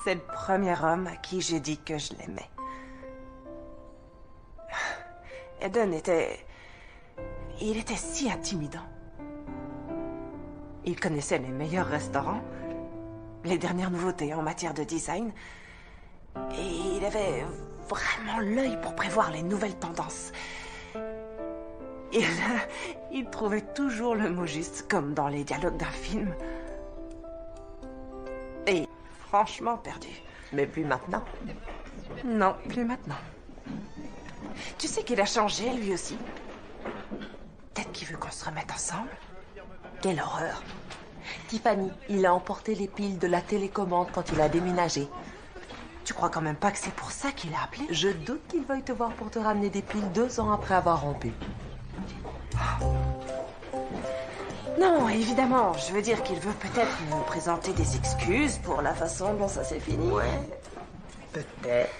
C'est le premier homme à qui j'ai dit que je l'aimais. Eden était... Il était si intimidant. Il connaissait les meilleurs restaurants, les dernières nouveautés en matière de design, et il avait vraiment l'œil pour prévoir les nouvelles tendances. Et là, il trouvait toujours le mot juste, comme dans les dialogues d'un film. Et franchement perdu. Mais plus maintenant. Non, plus maintenant. Tu sais qu'il a changé, lui aussi. Peut-être qu'il veut qu'on se remette ensemble. Quelle horreur. Tiffany, il a emporté les piles de la télécommande quand il a déménagé. Tu crois quand même pas que c'est pour ça qu'il a appelé? Je doute qu'il veuille te voir pour te ramener des piles 2 ans après avoir rompu. Non, évidemment. Je veux dire qu'il veut peut-être me présenter des excuses pour la façon dont ça s'est fini. Ouais, peut-être.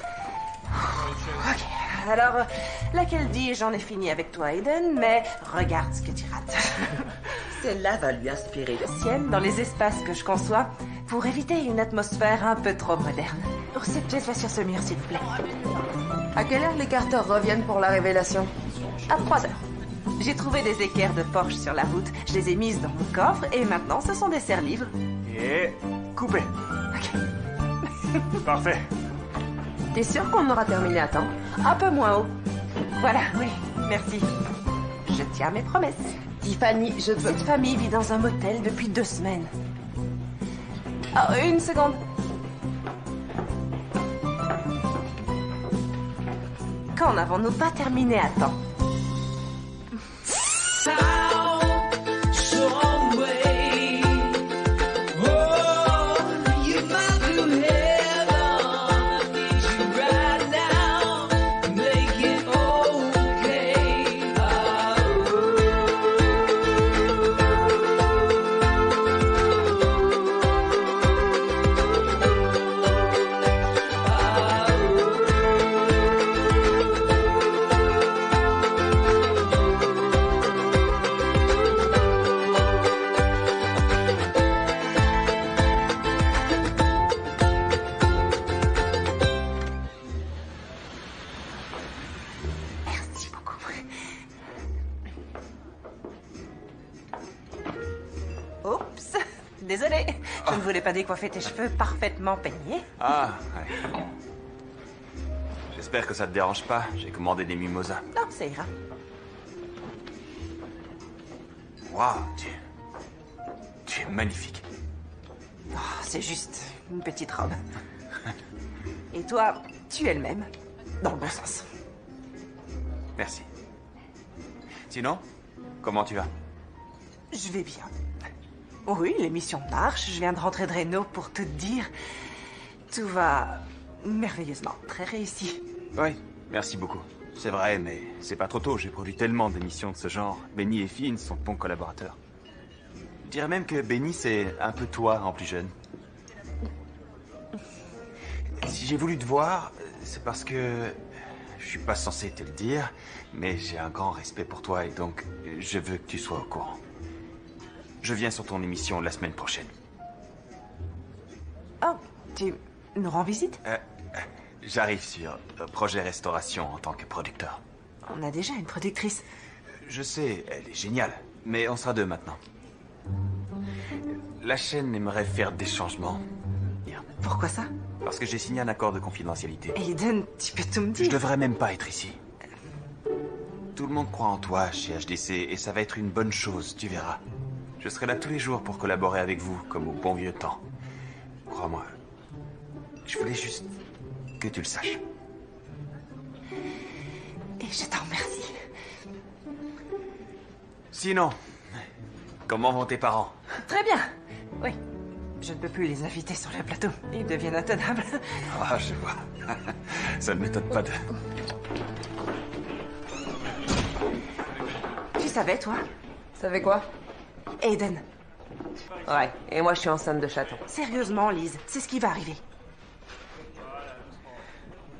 Ok, alors, laquelle dit j'en ai fini avec toi, Eden, mais regarde ce que tu rates. Celle-là va lui inspirer le Sienne dans les espaces que je conçois pour éviter une atmosphère un peu trop moderne. Oh, cette pièce va sur ce mur, s'il vous plaît. À quelle heure les Carter reviennent pour la révélation? À 3 heures. J'ai trouvé des équerres de Porsche sur la route. Je les ai mises dans mon coffre et maintenant ce sont des serres-livres. Et coupé. Ok. Parfait. T'es sûr qu'on aura terminé à temps? Un peu moins haut. Voilà, oui, merci. Je tiens mes promesses. Tiffany, je veux... Cette famille vit dans un motel depuis 2 semaines. Oh, une seconde. Quand n'avons-nous pas terminé à temps? Oups, désolée. Je ne voulais pas décoiffer tes cheveux parfaitement peignés. Ah, ouais. J'espère que ça te dérange pas. J'ai commandé des mimosas. Non, ça ira. Waouh, tu es magnifique. Oh, c'est juste une petite robe. Et toi, tu es le même. Dans le bon sens. Merci. Sinon, comment tu vas? Je vais bien. Oui, l'émission marche. Je viens de rentrer de Reno pour te dire. Tout va merveilleusement. Très réussi. Oui, merci beaucoup. C'est vrai, mais c'est pas trop tôt. J'ai produit tellement d'émissions de ce genre. Benny et Finn sont de bons collaborateurs. Je dirais même que Benny, c'est un peu toi en plus jeune. Si j'ai voulu te voir, c'est parce que... Je suis pas censé te le dire, mais j'ai un grand respect pour toi et donc je veux que tu sois au courant. Je viens sur ton émission la semaine prochaine. Oh, tu nous rends visite? J'arrive sur Projet Restauration en tant que producteur. On a déjà une productrice. Je sais, elle est géniale, mais on sera 2 maintenant. La chaîne aimerait faire des changements. Pourquoi ça? Parce que j'ai signé un accord de confidentialité. Aiden, tu peux tout me dire. Je devrais même pas être ici. Tout le monde croit en toi chez HDC et ça va être une bonne chose, tu verras. Je serai là tous les jours pour collaborer avec vous, comme au bon vieux temps. Crois-moi. Je voulais juste que tu le saches. Et je t'en remercie. Sinon, comment vont tes parents? Très bien. Oui. Je ne peux plus les inviter sur le plateau. Ils deviennent intenables. Ah, je vois. Ça ne m'étonne pas de... Tu savais, toi? Savais quoi? Aiden. Ouais, et moi je suis enceinte de chaton. Sérieusement, Lise, c'est ce qui va arriver.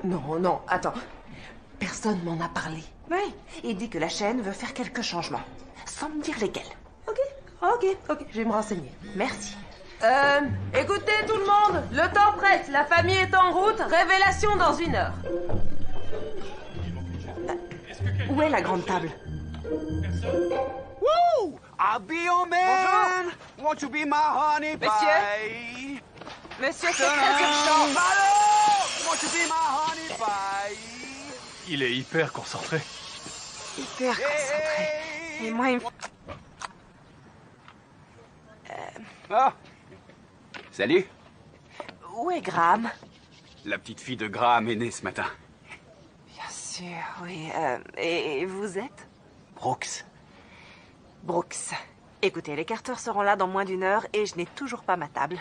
Non, non, attends. Personne m'en a parlé. Oui, il dit que la chaîne veut faire quelques changements. Sans me dire lesquels. Ok, je vais me renseigner. Merci. Écoutez tout le monde, le temps presse, la famille est en route, révélation dans 1 heure. Où est la grande table? Woo! I'll be your man. Won't you be my honey pie? Monsieur, c'est très urgent. Hello! Won't you be my honey pie? Il est hyper concentré. Hyper concentré. Et moi, il me... Ah! Salut. Où est Graham? La petite fille de Graham est née ce matin. Bien sûr, oui. Et vous êtes? Brooks. Brooks. Écoutez, les Carter seront là dans moins d'1 heure et je n'ai toujours pas ma table.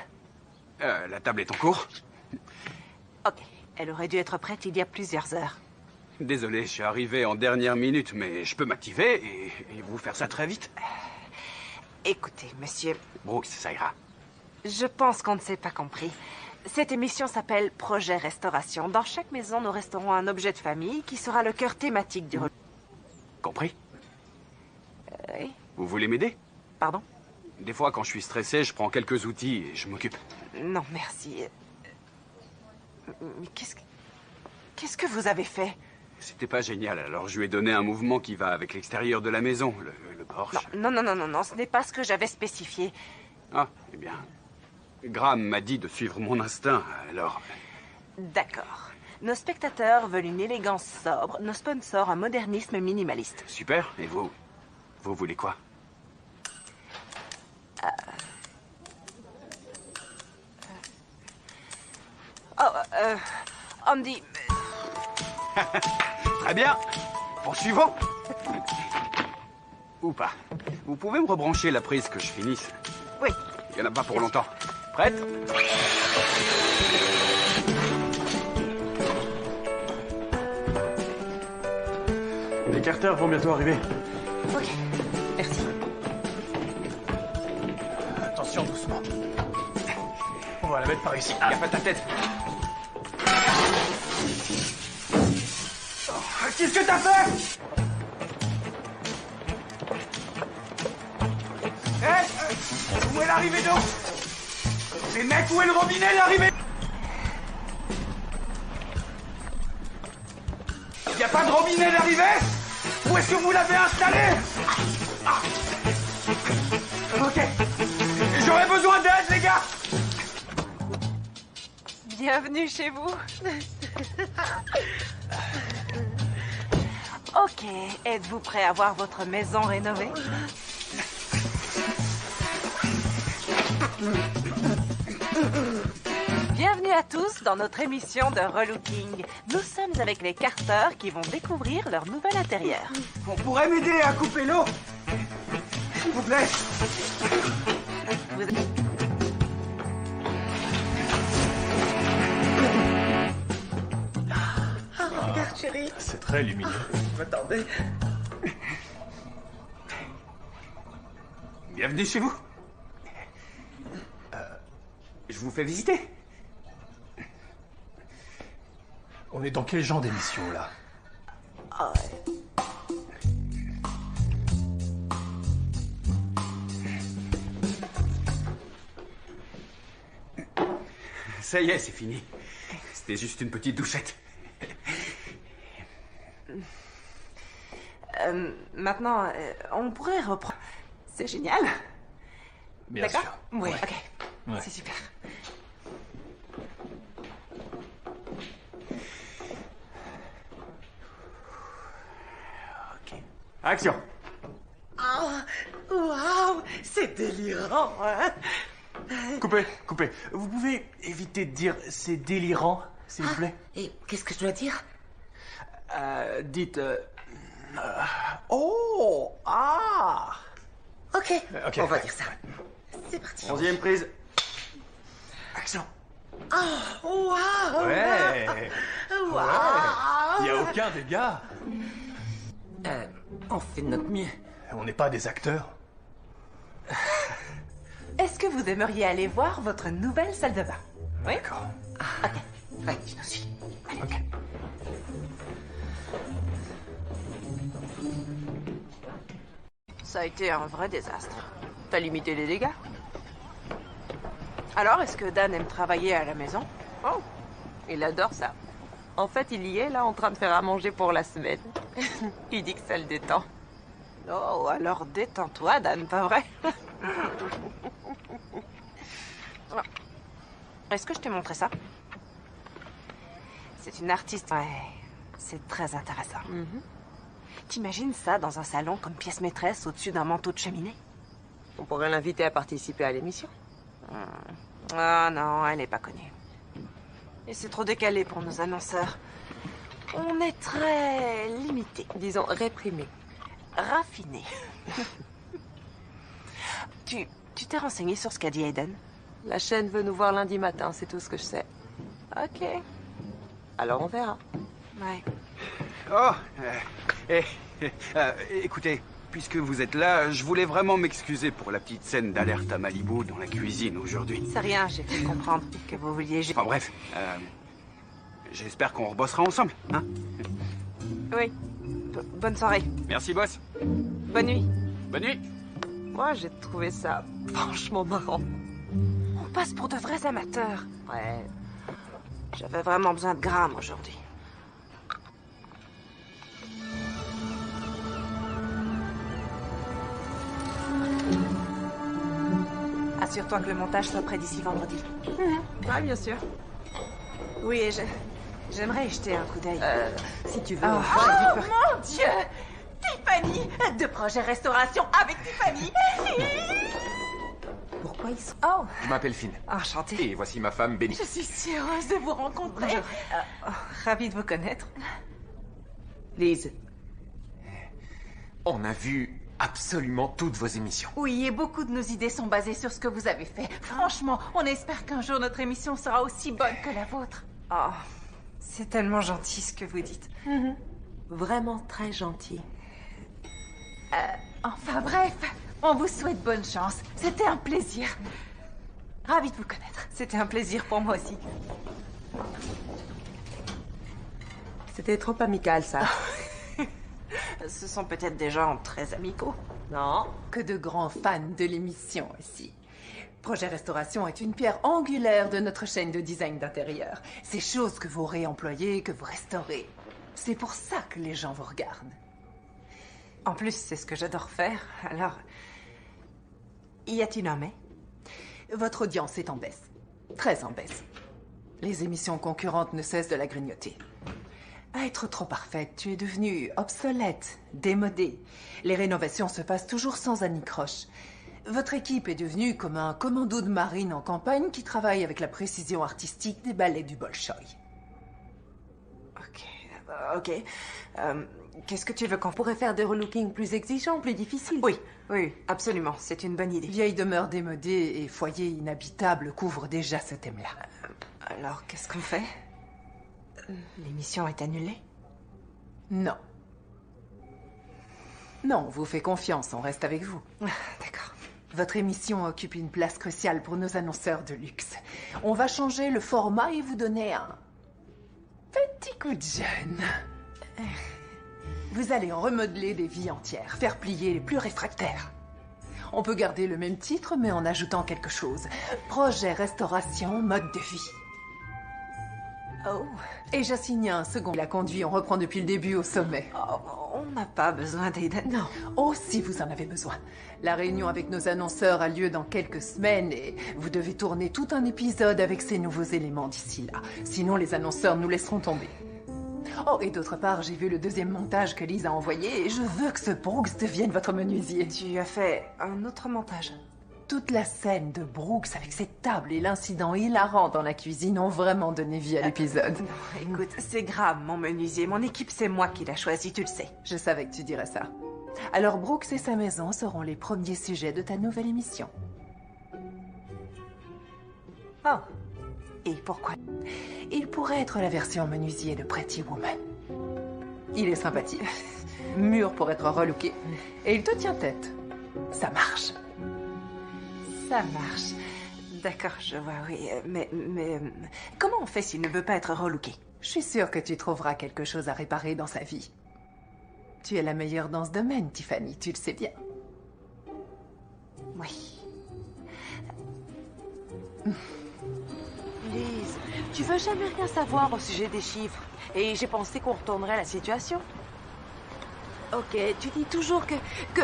La table est en cours? Ok, elle aurait dû être prête il y a plusieurs heures. Désolé, je suis arrivé en dernière minute, mais je peux m'activer et vous faire ça très vite. Écoutez, monsieur, Brooks, ça ira. je pense qu'on ne s'est pas compris. Cette émission s'appelle Projet Restauration. Dans chaque maison, nous resterons un objet de famille qui sera le cœur thématique du... Compris? Oui, Vous voulez m'aider? pardon? Des fois, quand je suis stressé, je prends quelques outils et je m'occupe. Non, merci. Mais qu'est-ce que vous avez fait? C'était pas génial, alors je lui ai donné un mouvement qui va avec l'extérieur de la maison, le porche. Non, ce n'est pas ce que j'avais spécifié. Ah, eh bien... Graham m'a dit de suivre mon instinct, alors... D'accord. Nos spectateurs veulent une élégance sobre, nos sponsors un modernisme minimaliste. Super, et vous? Vous voulez quoi? Andy, Très bien. Poursuivons. Ou pas. Vous pouvez me rebrancher la prise que je finisse? oui, Il n'y en a pas pour longtemps. Prête? Les Carter vont bientôt arriver. ok, merci. Attention, doucement. On va la mettre par ici. Y a pas ta tête. Qu'est-ce que t'as fait? Où est l'arrivée d'eau? Les mecs, où est le robinet, l'arrivée? Y a pas de robinet d'arrivée? Où est-ce que vous l'avez installé? Ok. J'aurais besoin d'aide, les gars. Bienvenue chez vous. Ok, êtes-vous prêt à voir votre maison rénovée? Bienvenue à tous dans notre émission de relooking. Nous sommes avec les Carter qui vont découvrir leur nouvel intérieur. On pourrait m'aider à couper l'eau? S'il vous plaît. Vous... Regarde, chérie. C'est très lumineux. Attendez. Bienvenue chez vous. Je vous fais visiter. On est dans quel genre d'émission, là? Ça y est, c'est fini. C'était juste une petite douchette. Maintenant, on pourrait reprendre. C'est génial. Bien D'accord? sûr. Oui, Ouais. ok. Ouais. C'est super. Ok. Action. Ah, waouh, c'est délirant, hein? Coupez. Vous pouvez éviter de dire c'est délirant, s'il vous plaît? Et qu'est-ce que je dois dire? Dites... oh! Ah! Ok, Ok. on va dire ça. C'est parti. 11e prise. Action. Waouh! Ouais! Waouh! Il n'y a aucun dégât. On fait de notre mieux. On n'est pas des acteurs. Est-ce que vous aimeriez aller voir votre nouvelle salle de bain? Oui? D'accord. Ouais, je nous suis. Ok. Ça a été un vrai désastre. T'as limité les dégâts? Alors, est-ce que Dan aime travailler à la maison? Oh, il adore ça. En fait, il y est là en train de faire à manger pour la semaine. Il dit que ça le détend. Oh, alors détends-toi, Dan, pas vrai? Est-ce que je t'ai montré ça? C'est une artiste. Ouais, c'est très intéressant. T'imagines ça dans un salon comme pièce maîtresse au-dessus d'un manteau de cheminée? On pourrait l'inviter à participer à l'émission. Ah non, elle est pas connue. Et c'est trop décalé pour nos annonceurs. On est très limité. Disons réprimé. Raffiné. Tu t'es renseigné sur ce qu'a dit Aiden? La chaîne veut nous voir lundi matin, c'est tout ce que je sais. Ok. Alors on verra. Ouais. Oh, écoutez, puisque vous êtes là, je voulais vraiment m'excuser pour la petite scène d'alerte à Malibu dans la cuisine aujourd'hui. C'est rien, j'ai fait comprendre que vous vouliez... Enfin bref, j'espère qu'on rebossera ensemble, hein? Oui. Bonne soirée. Merci, boss. Bonne nuit. Bonne nuit. Moi, j'ai trouvé ça franchement marrant. On passe pour de vrais amateurs. Ouais. J'avais vraiment besoin de grammes aujourd'hui. Assure-toi que le montage soit prêt d'ici vendredi. Ah, bien sûr. Oui, et j'aimerais y jeter un coup d'œil. Si tu veux. Oh, Mon Dieu! Tiffany! De projet restauration avec Tiffany! Pourquoi ils sont... Oh, Je m'appelle Finn. enchantée. Et voici ma femme, Benny. je suis si heureuse de vous rencontrer. Ravie de vous connaître. Lise. On a vu absolument toutes vos émissions. Oui, et beaucoup de nos idées sont basées sur ce que vous avez fait. Franchement, on espère qu'un jour notre émission sera aussi bonne que la vôtre. Oh, c'est tellement gentil ce que vous dites. Vraiment très gentil. Enfin bref, on vous souhaite bonne chance. C'était un plaisir. Ravie de vous connaître. C'était un plaisir pour moi aussi. C'était trop amical, ça. Ce sont peut-être des gens très amicaux. Non. Que de grands fans de l'émission aussi. Projet Restauration est une pierre angulaire de notre chaîne de design d'intérieur. Ces choses que vous réemployez, que vous restaurez. C'est pour ça que les gens vous regardent. En plus, c'est ce que j'adore faire. Alors, y a-t-il un mais? Votre audience est en baisse. Très en baisse. Les émissions concurrentes ne cessent de la grignoter. À être trop parfaite, tu es devenue obsolète, démodée. Les rénovations se passent toujours sans anicroche. Votre équipe est devenue comme un commando de marine en campagne qui travaille avec la précision artistique des ballets du Bolchoï. Ok. Qu'est-ce que tu veux qu'on... On pourrait faire des relookings plus exigeants, plus difficiles. Oui, absolument. C'est une bonne idée. Vieille demeure démodée et foyer inhabitable couvrent déjà ce thème-là. Alors, qu'est-ce qu'on fait? L'émission est annulée? Non. Non, on vous fait confiance, on reste avec vous. D'accord. Votre émission occupe une place cruciale pour nos annonceurs de luxe. On va changer le format et vous donner un petit coup de jeune. Vous allez en remodeler des vies entières, faire plier les plus réfractaires. On peut garder le même titre, mais en ajoutant quelque chose. Projet Restauration, mode de vie. Oh, Et j'assigne un second. La conduit, on reprend depuis le début au sommet. on n'a pas besoin d'Aiden. Non. Oh, si vous en avez besoin. La réunion avec nos annonceurs a lieu dans quelques semaines et vous devez tourner tout un épisode avec ces nouveaux éléments d'ici là. Sinon, les annonceurs nous laisseront tomber. Oh, et d'autre part, j'ai vu le deuxième montage que Lise a envoyé et je veux que ce Brooks devienne votre menuisier. Tu as fait un autre montage. Toute la scène de Brooks avec cette table et l'incident hilarant dans la cuisine ont vraiment donné vie à l'épisode. Écoute, c'est grave, mon menuisier. Mon équipe, c'est moi qui l'a choisi, tu le sais. Je savais que tu dirais ça. Alors Brooks et sa maison seront les premiers sujets de ta nouvelle émission. Oh. Et pourquoi? Il pourrait être la version menuisier de Pretty Woman. Il est sympathique, mûr pour être relooké, et il te tient tête. Ça marche. Ça marche. D'accord, je vois, oui. Mais comment on fait s'il ne veut pas être relooké? Je suis sûre que tu trouveras quelque chose à réparer dans sa vie. Tu es la meilleure dans ce domaine, Tiffany, tu le sais bien. Oui. Lise, tu veux jamais rien savoir au sujet des chiffres. Et j'ai pensé qu'on retournerait la situation. Ok, tu dis toujours que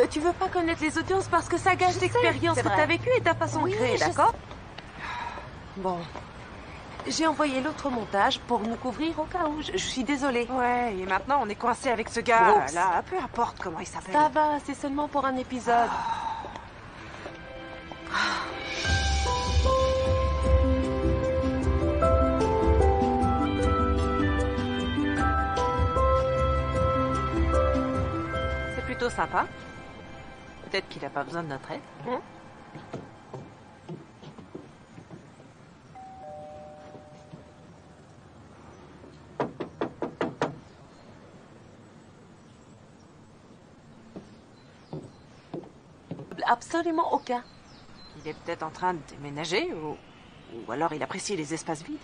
tu veux pas connaître les audiences parce que ça gâche l'expérience que t'as vécue et ta façon de créer, d'accord? Bon. J'ai envoyé l'autre montage pour nous couvrir au cas où. Je suis désolée. Ouais, et maintenant on est coincé avec ce gars Brooks. là, peu importe comment il s'appelle. Ça va, c'est seulement pour un épisode. C'est plutôt sympa. Peut-être qu'il n'a pas besoin de notre aide. Absolument aucun. Il est peut-être en train de déménager ou alors il apprécie les espaces vides.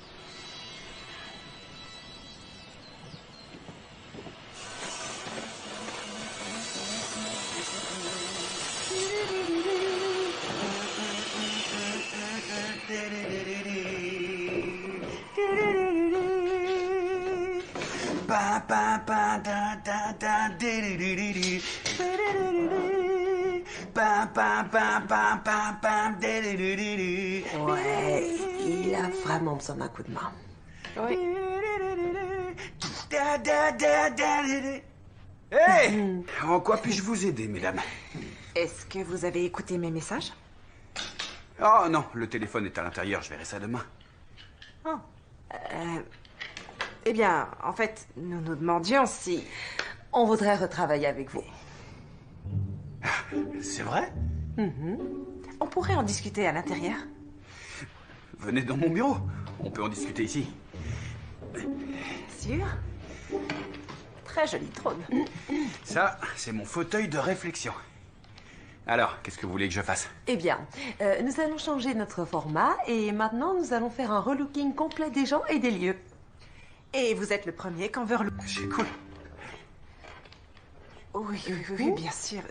Ouais, il a vraiment besoin d'un coup de main. Oui. Hey! En quoi puis-je vous aider, mesdames? Est-ce que vous avez écouté mes messages? Oh non, le téléphone est à l'intérieur, je verrai ça demain. Eh bien, en fait, nous nous demandions si... On voudrait retravailler avec vous. C'est vrai? On pourrait en discuter à l'intérieur. Venez dans mon bureau, on peut en discuter ici. Sûr? Très joli trône. Ça, c'est mon fauteuil de réflexion. Alors, qu'est-ce que vous voulez que je fasse? Eh bien, nous allons changer notre format et maintenant nous allons faire un relooking complet des gens et des lieux. Et vous êtes le premier qu'on veut relooker. C'est cool. Oui, bien sûr.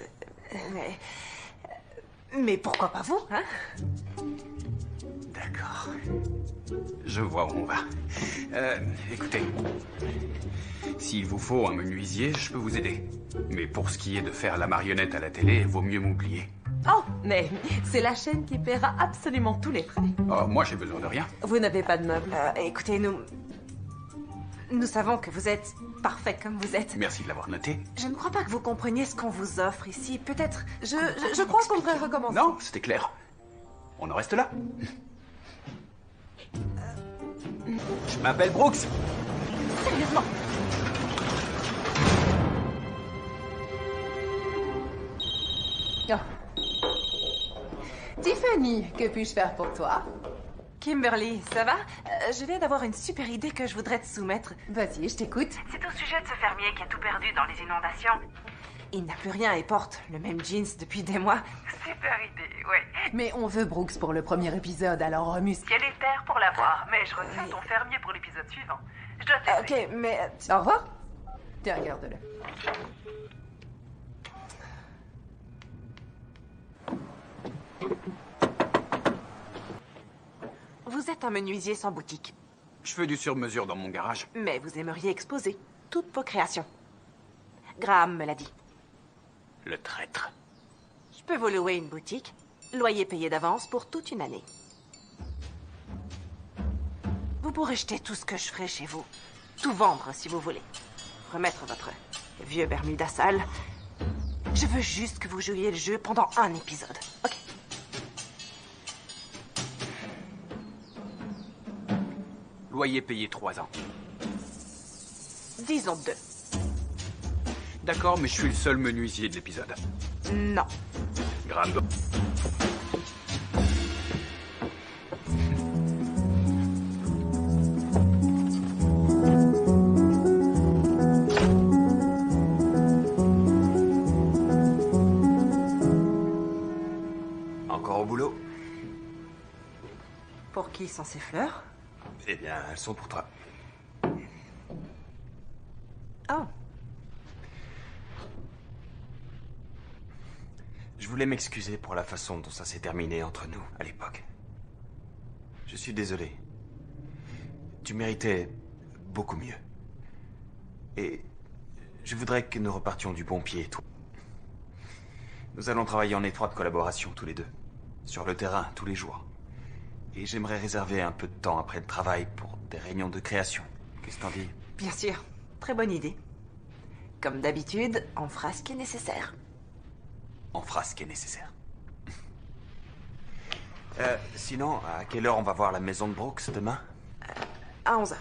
Mais pourquoi pas vous, hein? D'accord. Je vois où on va. Écoutez, s'il vous faut un menuisier, je peux vous aider. Mais pour ce qui est de faire la marionnette à la télé, vaut mieux m'oublier. Oh, mais c'est la chaîne qui paiera absolument tous les frais. Oh, moi j'ai besoin de rien. Vous n'avez pas de meubles. Écoutez, nous savons que vous êtes parfait comme vous êtes. Merci de l'avoir noté. Je ne crois pas que vous compreniez ce qu'on vous offre ici. Peut-être... Je crois qu'on devrait recommencer. Non, c'était clair. On en reste là. Je m'appelle Brooks. Sérieusement. Tiffany, que puis-je faire pour toi? Kimberly, ça va? Je viens d'avoir une super idée que je voudrais te soumettre. Vas-y, je t'écoute. C'est au sujet de ce fermier qui a tout perdu dans les inondations. Il n'a plus rien et porte le même jeans depuis des mois. Super idée, ouais. Mais on veut Brooks pour le premier épisode, alors remue. Quel est terre pour l'avoir, mais je retiens ton fermier pour l'épisode suivant. Je dois te laisser. Ok, mais... Au revoir. Tiens, regarde-le. Vous êtes un menuisier sans boutique, Je fais du sur-mesure dans mon garage. mais vous aimeriez exposer toutes vos créations. Graham me l'a dit. Le traître. Je peux vous louer une boutique, loyer payé d'avance pour toute une année. Vous pourrez jeter tout ce que je ferai chez vous. Tout vendre si vous voulez. Remettre votre vieux Bermuda sale. Je veux juste que vous jouiez le jeu pendant un épisode, ok? Loyer payé 3 ans. Disons 2. D'accord, mais je suis le seul menuisier de l'épisode. Non. Graham. Encore au boulot? Pour qui sont ces fleurs? Eh bien, elles sont pour toi. Oh. Je voulais m'excuser pour la façon dont ça s'est terminé entre nous à l'époque. Je suis désolé. Tu méritais beaucoup mieux. Et je voudrais que nous repartions du bon pied, toi. Nous allons travailler en étroite collaboration tous les deux. Sur le terrain, tous les jours. Et j'aimerais réserver un peu de temps après le travail pour des réunions de création. Qu'est-ce que t'en dis? Bien sûr, très bonne idée. Comme d'habitude, on fera ce qui est nécessaire. On fera ce qui est nécessaire. Sinon, à quelle heure on va voir la maison de Brooks demain? À 11h.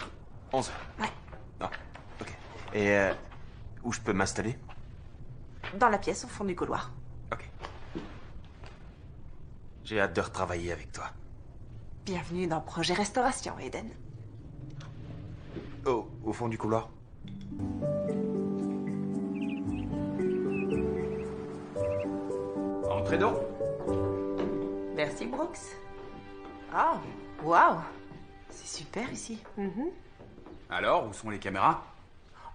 11h. Ouais. Ah, ok. Et où je peux m'installer? Dans la pièce au fond du couloir. Ok. J'ai hâte de retravailler avec toi. Bienvenue dans Projet Restauration, Eden. Oh, au fond du couloir? Entrez donc. Merci, Brooks. Ah, waouh. C'est super ici. Alors, où sont les caméras?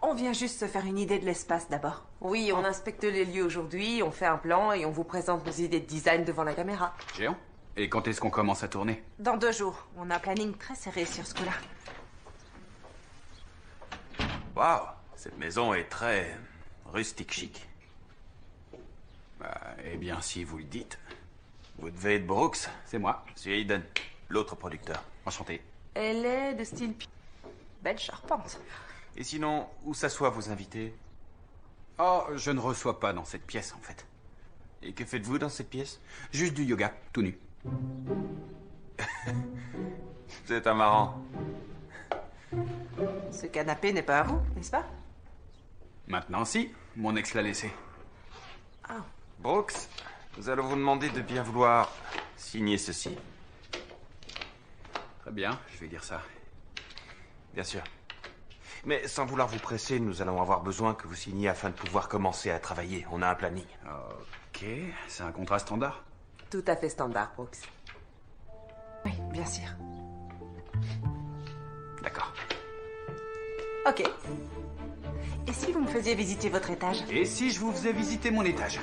On vient juste se faire une idée de l'espace d'abord. Oui, on inspecte les lieux aujourd'hui, on fait un plan et on vous présente nos idées de design devant la caméra. Géant. Et quand est-ce qu'on commence à tourner? Dans 2 jours. On a un planning très serré sur ce coup-là. Waouh, cette maison est très rustique chic. Eh bien, si vous le dites. Vous devez être Brooks. C'est moi. Je suis Aiden, l'autre producteur. Enchanté. Elle est de style... Belle charpente. Et sinon, où s'assoient vos invités? Oh, je ne reçois pas dans cette pièce, en fait. Et que faites-vous dans cette pièce? Juste du yoga, tout nu. C'est un marrant. Ce canapé n'est pas à vous, n'est-ce pas? Maintenant, si. Mon ex l'a laissé. Brooks, nous allons vous demander de bien vouloir signer ceci. Très bien, je vais dire ça. Bien sûr. Mais sans vouloir vous presser, nous allons avoir besoin que vous signiez afin de pouvoir commencer à travailler. On a un planning. Ok, c'est un contrat standard? Tout à fait standard, Brooks. Oui, bien sûr. D'accord. Ok. Et si vous me faisiez visiter votre étage? Et si je vous faisais visiter mon étage?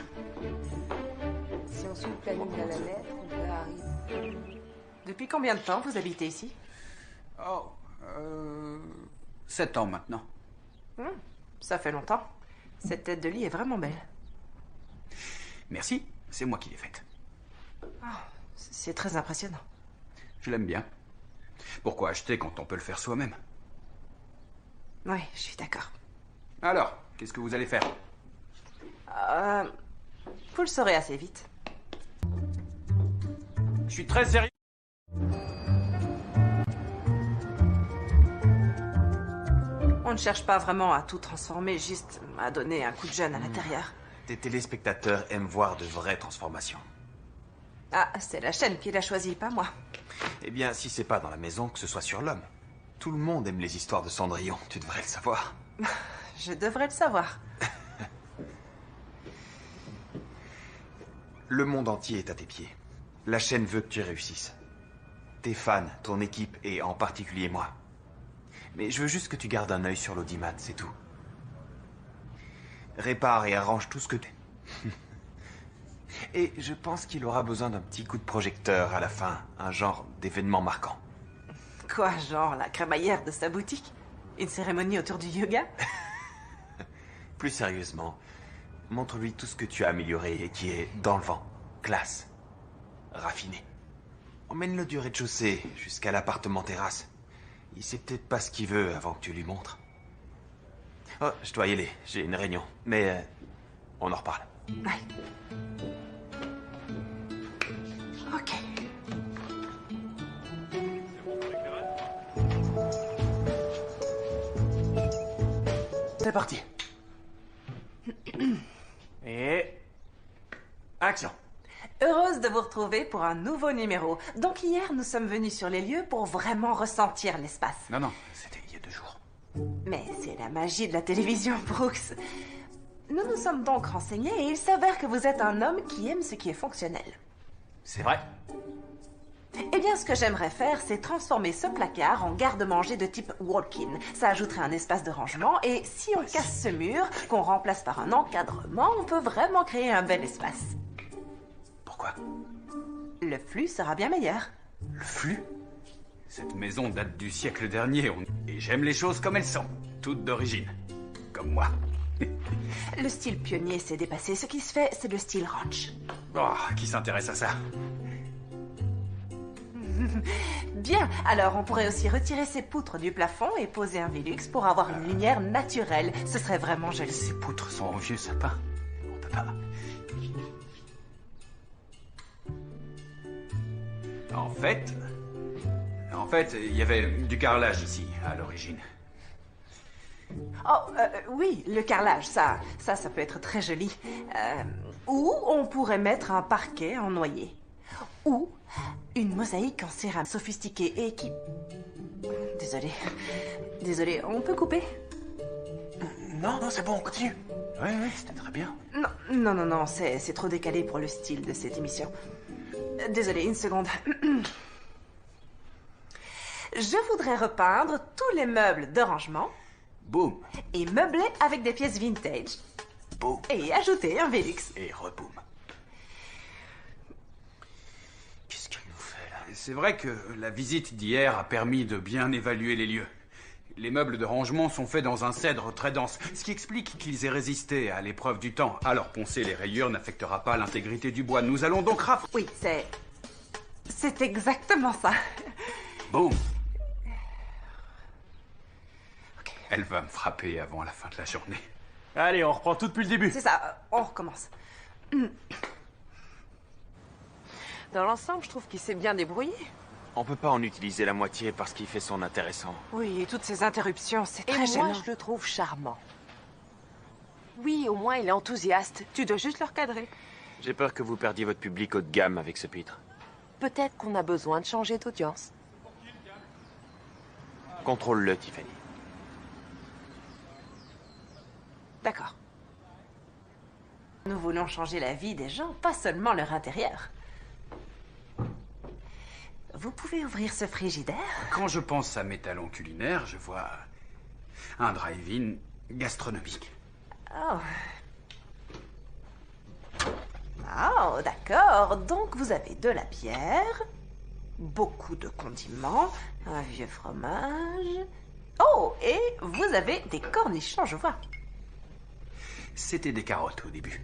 Si on suit le planning à la lettre, on peut arriver... Depuis combien de temps vous habitez ici? Oh, 7 ans maintenant. Ça fait longtemps. Cette tête de lit est vraiment belle. Merci, c'est moi qui l'ai faite. C'est très impressionnant. Je l'aime bien. Pourquoi acheter quand on peut le faire soi-même? Oui, je suis d'accord. Alors, qu'est-ce que vous allez faire? Vous le saurez assez vite. Je suis très sérieux. On ne cherche pas vraiment à tout transformer, juste à donner un coup de jeune à l'intérieur. Tes téléspectateurs aiment voir de vraies transformations. Ah, c'est la chaîne qui l'a choisi, pas moi. Eh bien, si c'est pas dans la maison, que ce soit sur l'homme. Tout le monde aime les histoires de Cendrillon, tu devrais le savoir. Je devrais le savoir. Le monde entier est à tes pieds. La chaîne veut que tu réussisses. Tes fans, ton équipe et en particulier moi. Mais je veux juste que tu gardes un œil sur l'audimat, c'est tout. Répare et arrange tout ce que t'es. Et je pense qu'il aura besoin d'un petit coup de projecteur à la fin, un genre d'événement marquant. Quoi, genre la crémaillère de sa boutique? Une cérémonie autour du yoga? Plus sérieusement, montre-lui tout ce que tu as amélioré et qui est dans le vent, classe, raffiné. Emmène-le du rez-de-chaussée jusqu'à l'appartement terrasse. Il sait peut-être pas ce qu'il veut avant que tu lui montres. Oh, je dois y aller, j'ai une réunion. Mais on en reparle. Ouais. Ok. C'est parti. Et... action. Heureuse de vous retrouver pour un nouveau numéro. Donc hier, nous sommes venus sur les lieux pour vraiment ressentir l'espace. Non, c'était il y a 2 jours. Mais c'est la magie de la télévision, Brooks. Nous nous sommes donc renseignés et il s'avère que vous êtes un homme qui aime ce qui est fonctionnel. C'est vrai. Eh bien, ce que j'aimerais faire, c'est transformer ce placard en garde-manger de type walk-in. Ça ajouterait un espace de rangement et si on casse ce mur, qu'on remplace par un encadrement, on peut vraiment créer un bel espace. Pourquoi? Le flux sera bien meilleur. Le flux? Cette maison date du siècle dernier, et j'aime les choses comme elles sont, toutes d'origine. Comme moi. Le style pionnier s'est dépassé. Ce qui se fait, c'est le style ranch. Oh, qui s'intéresse à ça? Bien, alors on pourrait aussi retirer ces poutres du plafond et poser un Velux pour avoir une lumière naturelle. Ce serait vraiment joli. Ces poutres sont au vieux sapin. On peut pas. En fait, il y avait du carrelage ici, à l'origine. Oh, oui, le carrelage, ça peut être très joli. Ou on pourrait mettre un parquet en noyer. Ou une mosaïque en céramique sophistiquée et qui... Désolé, on peut couper? Non, c'est bon, continue. Ouais, c'était très bien. Non, c'est trop décalé pour le style de cette émission. Désolé, une seconde. Je voudrais repeindre tous les meubles de rangement. Boum. Et meubler avec des pièces vintage. Boum. Et ajouter un Velux. Et reboum. Qu'est-ce qu'elle nous fait, là? C'est vrai que la visite d'hier a permis de bien évaluer les lieux. Les meubles de rangement sont faits dans un cèdre très dense, ce qui explique qu'ils aient résisté à l'épreuve du temps. Alors poncer les rayures n'affectera pas l'intégrité du bois. Nous allons donc Oui, c'est exactement ça. Boum. Elle va me frapper avant la fin de la journée. Allez, on reprend tout depuis le début. C'est ça, on recommence. Dans l'ensemble, je trouve qu'il s'est bien débrouillé. On peut pas en utiliser la moitié parce qu'il fait son intéressant. Oui, et toutes ces interruptions, c'est Et très moi, gênant. je le trouve charmant. Oui, au moins, il est enthousiaste. Tu dois juste le recadrer. J'ai peur que vous perdiez votre public haut de gamme avec ce pitre. Peut-être qu'on a besoin de changer d'audience. Contrôle-le, Tiffany. D'accord. Nous voulons changer la vie des gens, pas seulement leur intérieur. Vous pouvez ouvrir ce frigidaire? Quand je pense à mes talents culinaires, je vois un drive-in gastronomique. Oh. Oh, d'accord. Donc vous avez de la bière, beaucoup de condiments, un vieux fromage. Oh, et vous avez des cornichons, je vois. C'était des carottes au début.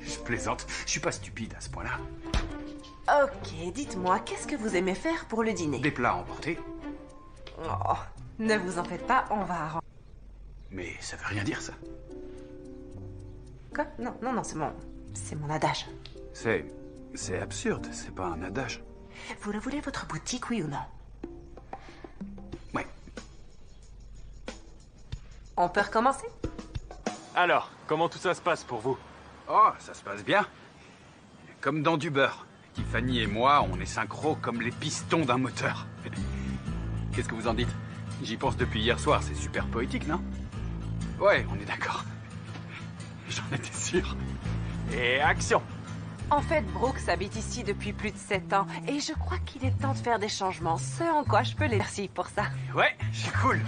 Je plaisante, je suis pas stupide à ce point-là. Ok, dites-moi, qu'est-ce que vous aimez faire pour le dîner? Des plats emportés, Oh, ne vous en faites pas, on va arranger. mais ça veut rien dire ça. Quoi? Non, c'est mon adage. C'est absurde, c'est pas un adage. Vous le voulez, votre boutique, oui ou non? Ouais. On peut recommencer? Alors, comment tout ça se passe pour vous? Oh, ça se passe bien. Comme dans du beurre. Tiffany et moi, on est synchro comme les pistons d'un moteur. Qu'est-ce que vous en dites? J'y pense depuis hier soir, c'est super poétique, non? Ouais, on est d'accord. J'en étais sûr. Et action! En fait, Brooks habite ici depuis plus de 7 ans et je crois qu'il est temps de faire des changements. Ce en quoi je peux les remercier pour ça. Ouais, c'est cool.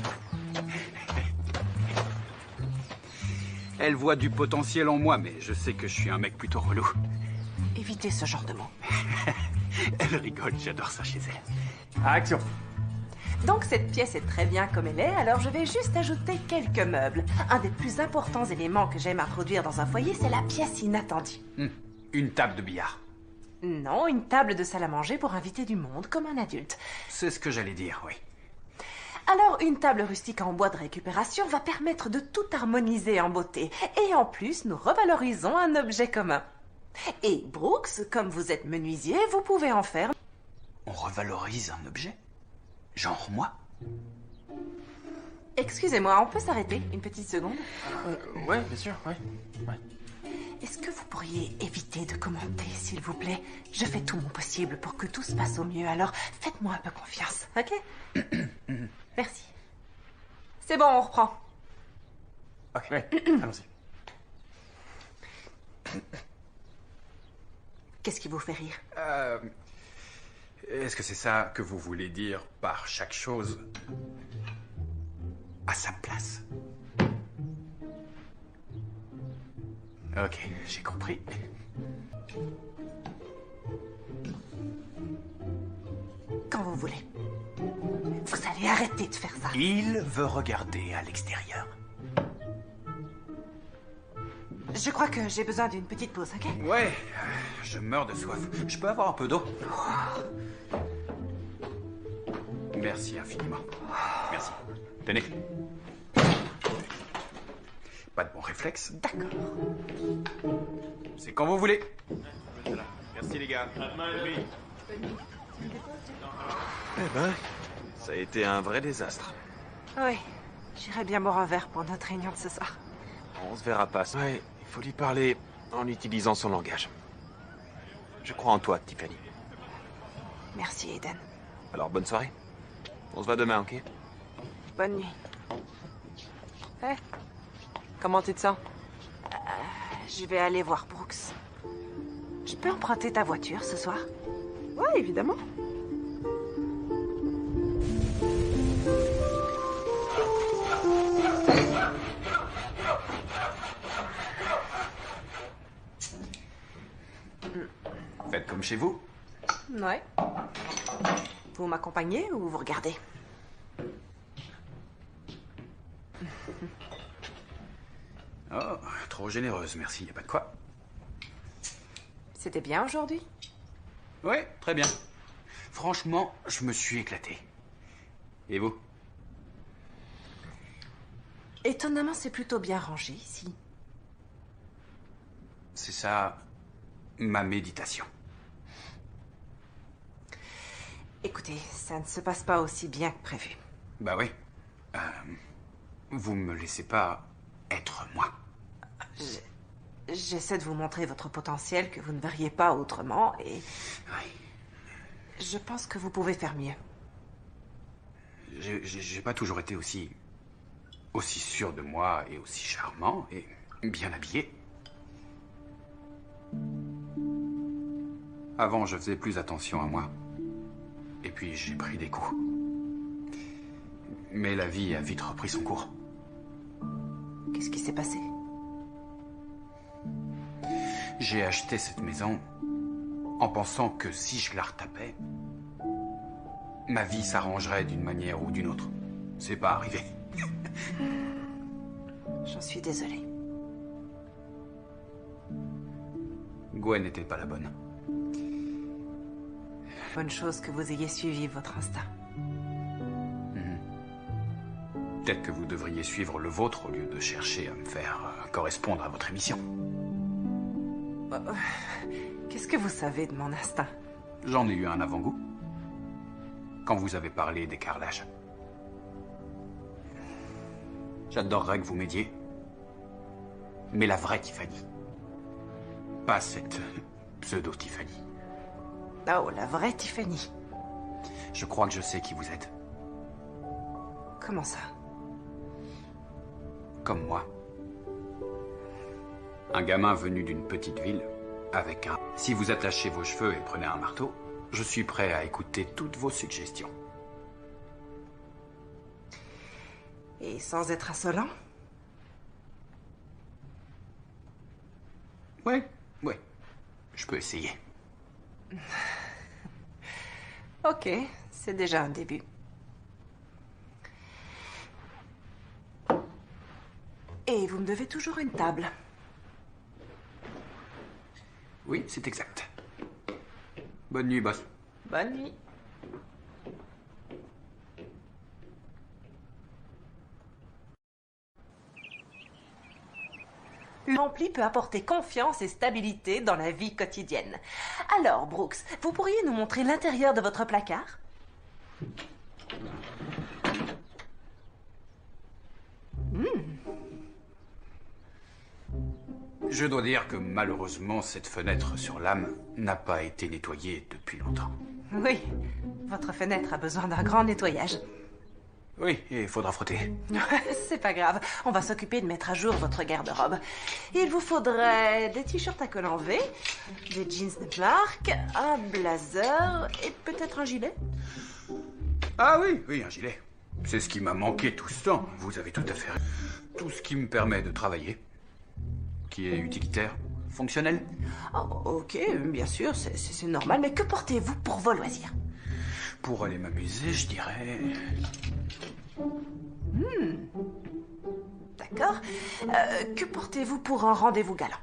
Elle voit du potentiel en moi, mais je sais que je suis un mec plutôt relou. Évitez ce genre de mots. Elle rigole, j'adore ça chez elle. Action! Donc cette pièce est très bien comme elle est, alors je vais juste ajouter quelques meubles. Un des plus importants éléments que j'aime introduire dans un foyer, c'est la pièce inattendue. Une table de billard. Non, une table de salle à manger pour inviter du monde, comme un adulte. C'est ce que j'allais dire, oui. Alors, une table rustique en bois de récupération va permettre de tout harmoniser en beauté. Et en plus, nous revalorisons un objet commun. Et Brooks, comme vous êtes menuisier, vous pouvez en faire... On revalorise un objet? Genre moi? Excusez-moi, on peut s'arrêter une petite seconde? Ouais, bien sûr, ouais. Est-ce que vous pourriez éviter de commenter, s'il vous plaît? Je fais tout mon possible pour que tout se passe au mieux, alors faites-moi un peu confiance, ok? Merci. C'est bon, on reprend. Ok, ouais, allons-y. Qu'est-ce qui vous fait rire? Est-ce que c'est ça que vous voulez dire par chaque chose à sa place? Ok, j'ai compris. quand vous voulez. Vous allez arrêter de faire ça. Il veut regarder à l'extérieur. Je crois que j'ai besoin d'une petite pause, ok? Ouais, je meurs de soif. Je peux avoir un peu d'eau? Merci infiniment. Merci. Tenez. Pas de bon réflexe. D'accord. C'est quand vous voulez. Merci les gars. Eh ben, ça a été un vrai désastre. Oui, j'irai bien boire un verre pour notre réunion de ce soir. On se verra pas. Ouais, il faut lui parler en utilisant son langage. Je crois en toi, Tiffany. Merci, Eden. Alors, bonne soirée. On se voit demain, ok? Bonne nuit. Hé, comment tu te sens? Je vais aller voir Brooks. Je peux emprunter ta voiture ce soir? Ouais, évidemment. Faites comme chez vous. Ouais. Vous m'accompagnez ou vous regardez? Oh, trop généreuse, merci, y a pas de quoi. C'était bien aujourd'hui? Ouais, très bien. Franchement, je me suis éclaté. Et vous? Étonnamment, c'est plutôt bien rangé ici. C'est ça, ma méditation. Écoutez, ça ne se passe pas aussi bien que prévu. Bah oui. Vous me laissez pas être moi. J'essaie de vous montrer votre potentiel que vous ne verriez pas autrement et Oui. je pense que vous pouvez faire mieux. J'ai pas toujours été aussi sûr de moi et aussi charmant et bien habillé. Avant, je faisais plus attention à moi. Et puis, j'ai pris des coups. Mais la vie a vite repris son cours. Qu'est-ce qui s'est passé? J'ai acheté cette maison en pensant que si je la retapais, ma vie s'arrangerait d'une manière ou d'une autre. C'est pas arrivé. J'en suis désolée. Gwen n'était pas la bonne. Bonne chose que vous ayez suivi votre instinct. Peut-être que vous devriez suivre le vôtre au lieu de chercher à me faire correspondre à votre émission. Qu'est-ce que vous savez de mon instinct? J'en ai eu un avant-goût. Quand vous avez parlé des carrelages. J'adorerais que vous m'aidiez. Mais la vraie Tiffany. Pas cette pseudo-Tiffany. Oh, la vraie Tiffany. Je crois que je sais qui vous êtes. Comment ça? Comme moi. Un gamin venu d'une petite ville, avec un... Si vous attachez vos cheveux et prenez un marteau, je suis prêt à écouter toutes vos suggestions. Et sans être insolent? Ouais. Je peux essayer. Ok, c'est déjà un début. Et vous me devez toujours une table. Oui, c'est exact. Bonne nuit, boss. Bonne nuit. L'ampli peut apporter confiance et stabilité dans la vie quotidienne. Alors, Brooks, vous pourriez nous montrer l'intérieur de votre placard? Je dois dire que malheureusement, cette fenêtre sur l'âme n'a pas été nettoyée depuis longtemps. Oui, votre fenêtre a besoin d'un grand nettoyage. Oui, et il faudra frotter. C'est pas grave, on va s'occuper de mettre à jour votre garde-robe. Il vous faudrait des t-shirts à col en V, des jeans de marque, un blazer et peut-être un gilet. Ah oui, un gilet. C'est ce qui m'a manqué tout ce temps. Vous avez tout à fait raison. Tout ce qui me permet de travailler, qui est utilitaire, fonctionnel. Oh, ok, bien sûr, c'est normal, mais que portez-vous pour vos loisirs? Pour aller m'amuser, je dirais... D'accord. Que portez-vous pour un rendez-vous galant?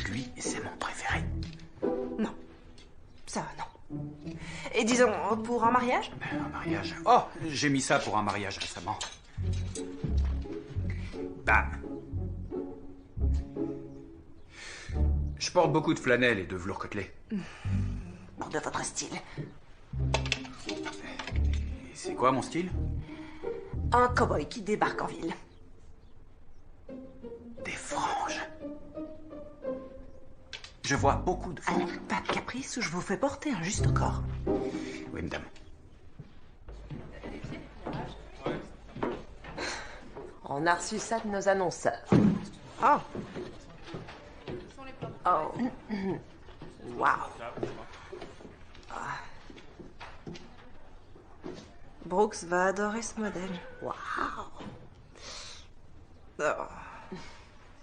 Lui, c'est mon préféré. Non. Ça, non. Et disons, pour un mariage? Un mariage... Oh, j'ai mis ça pour un mariage récemment. Bam. Je porte beaucoup de flanelle et de velours côtelé. De votre style. Et c'est quoi mon style? Un cow-boy qui débarque en ville. Des franges. Je vois beaucoup de franges. Alors, pas de caprice ou je vous fais porter un juste au corps. Oui, madame. On a reçu ça de nos annonceurs. Oh. Oh. Waouh. Ah. Brooks va adorer ce modèle. Waouh. Oh.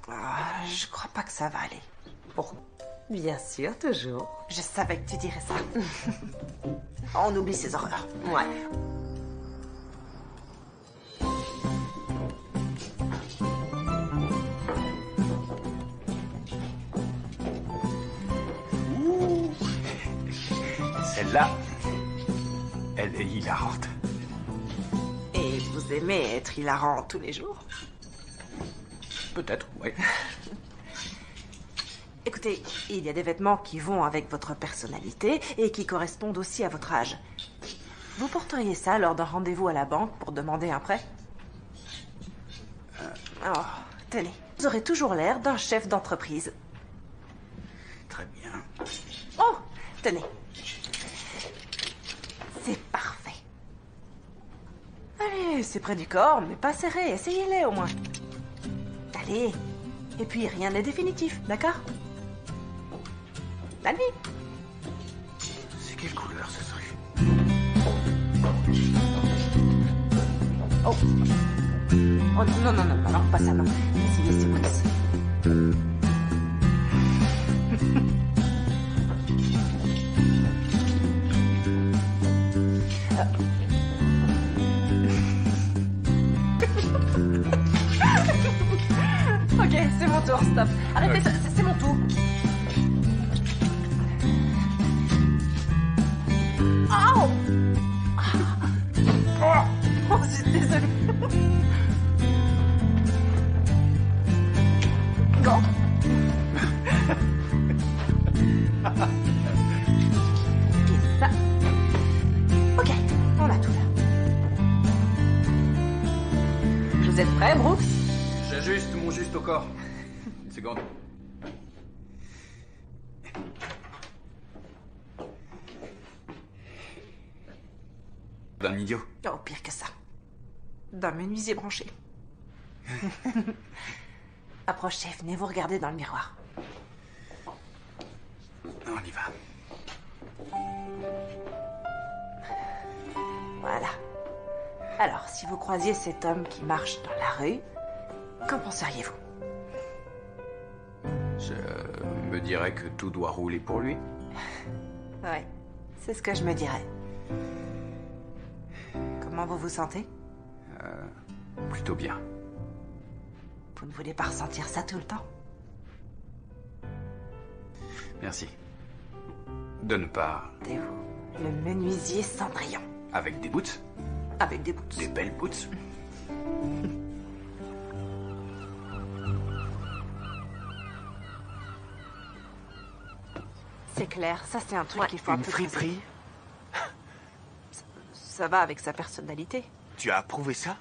Ah, je crois pas que ça va aller. Bon, bien sûr, toujours. Je savais que tu dirais ça. On oublie ces horreurs. Ouais. Celle-là, elle est hilarante. Et vous aimez être hilarant tous les jours? Peut-être, oui. Écoutez, il y a des vêtements qui vont avec votre personnalité et qui correspondent aussi à votre âge. Vous porteriez ça lors d'un rendez-vous à la banque pour demander un prêt? Oh, tenez. Vous aurez toujours l'air d'un chef d'entreprise. Très bien. Oh, tenez. C'est parfait. Allez, c'est près du corps, mais pas serré. Essayez-les au moins. Allez. Et puis, rien n'est définitif, d'accord? La nuit. C'est quelle couleur ce truc? Oh. Oh non, non, non, non, pas ça, non. Essayez ces boots. Ok, c'est mon tour, stop. Arrêtez, c'est mon tour. Oh, oh, je suis désolée. Go. Et ça. Ok, on a tout là. Vous êtes prêts, Brooks? J'ajuste mon juste au corps. Une seconde. D'un idiot. Oh, pire que ça. D'un menuisier branché. Approchez, venez vous regarder dans le miroir. On y va. Voilà. Alors, si vous croisiez cet homme qui marche dans la rue, qu'en penseriez-vous? Je me dirais que tout doit rouler pour lui. Ouais, c'est ce que je me dirais. Comment vous vous sentez? Plutôt bien. Vous ne voulez pas ressentir ça tout le temps? Merci. De ne pas... Et vous, le menuisier Cendrillon. Avec des boots. Avec des boots. Des belles boots. C'est clair, ça c'est un truc qu'il faut un Une peu friperie? Ça va avec sa personnalité. Tu as approuvé ça?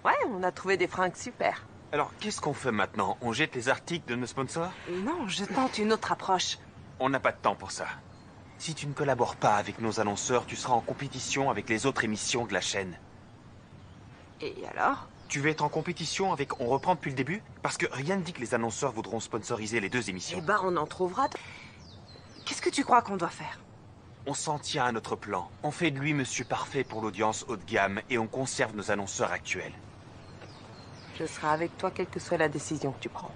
Ouais, on a trouvé des fringues super. Alors, qu'est-ce qu'on fait maintenant? On jette les articles de nos sponsors? Non, je tente une autre approche. On n'a pas de temps pour ça. Si tu ne collabores pas avec nos annonceurs, tu seras en compétition avec les autres émissions de la chaîne. Et alors? Tu veux être en compétition avec On reprend depuis le début? Parce que rien ne dit que les annonceurs voudront sponsoriser les deux Eh émissions. ben, on en trouvera. Qu'est-ce que tu crois qu'on doit faire? On s'en tient à notre plan. On fait de lui Monsieur Parfait pour l'audience haut de gamme et on conserve nos annonceurs actuels. Je serai avec toi quelle que soit la décision que tu prends.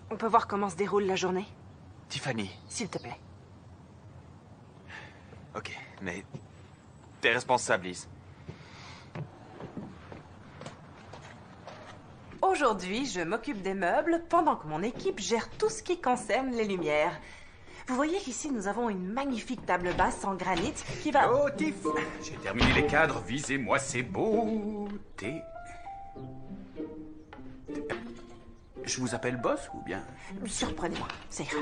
On peut voir comment se déroule la journée? Tiffany. S'il te plaît. Ok, mais... T'es responsable, Liz. Aujourd'hui, je m'occupe des meubles pendant que mon équipe gère tout ce qui concerne les lumières. Vous voyez qu'ici, nous avons une magnifique table basse en granit qui va... Oh, Tiff, j'ai terminé les cadres, visez-moi ces beautés. Je vous appelle boss ou bien... Surprenez-moi, ça ira.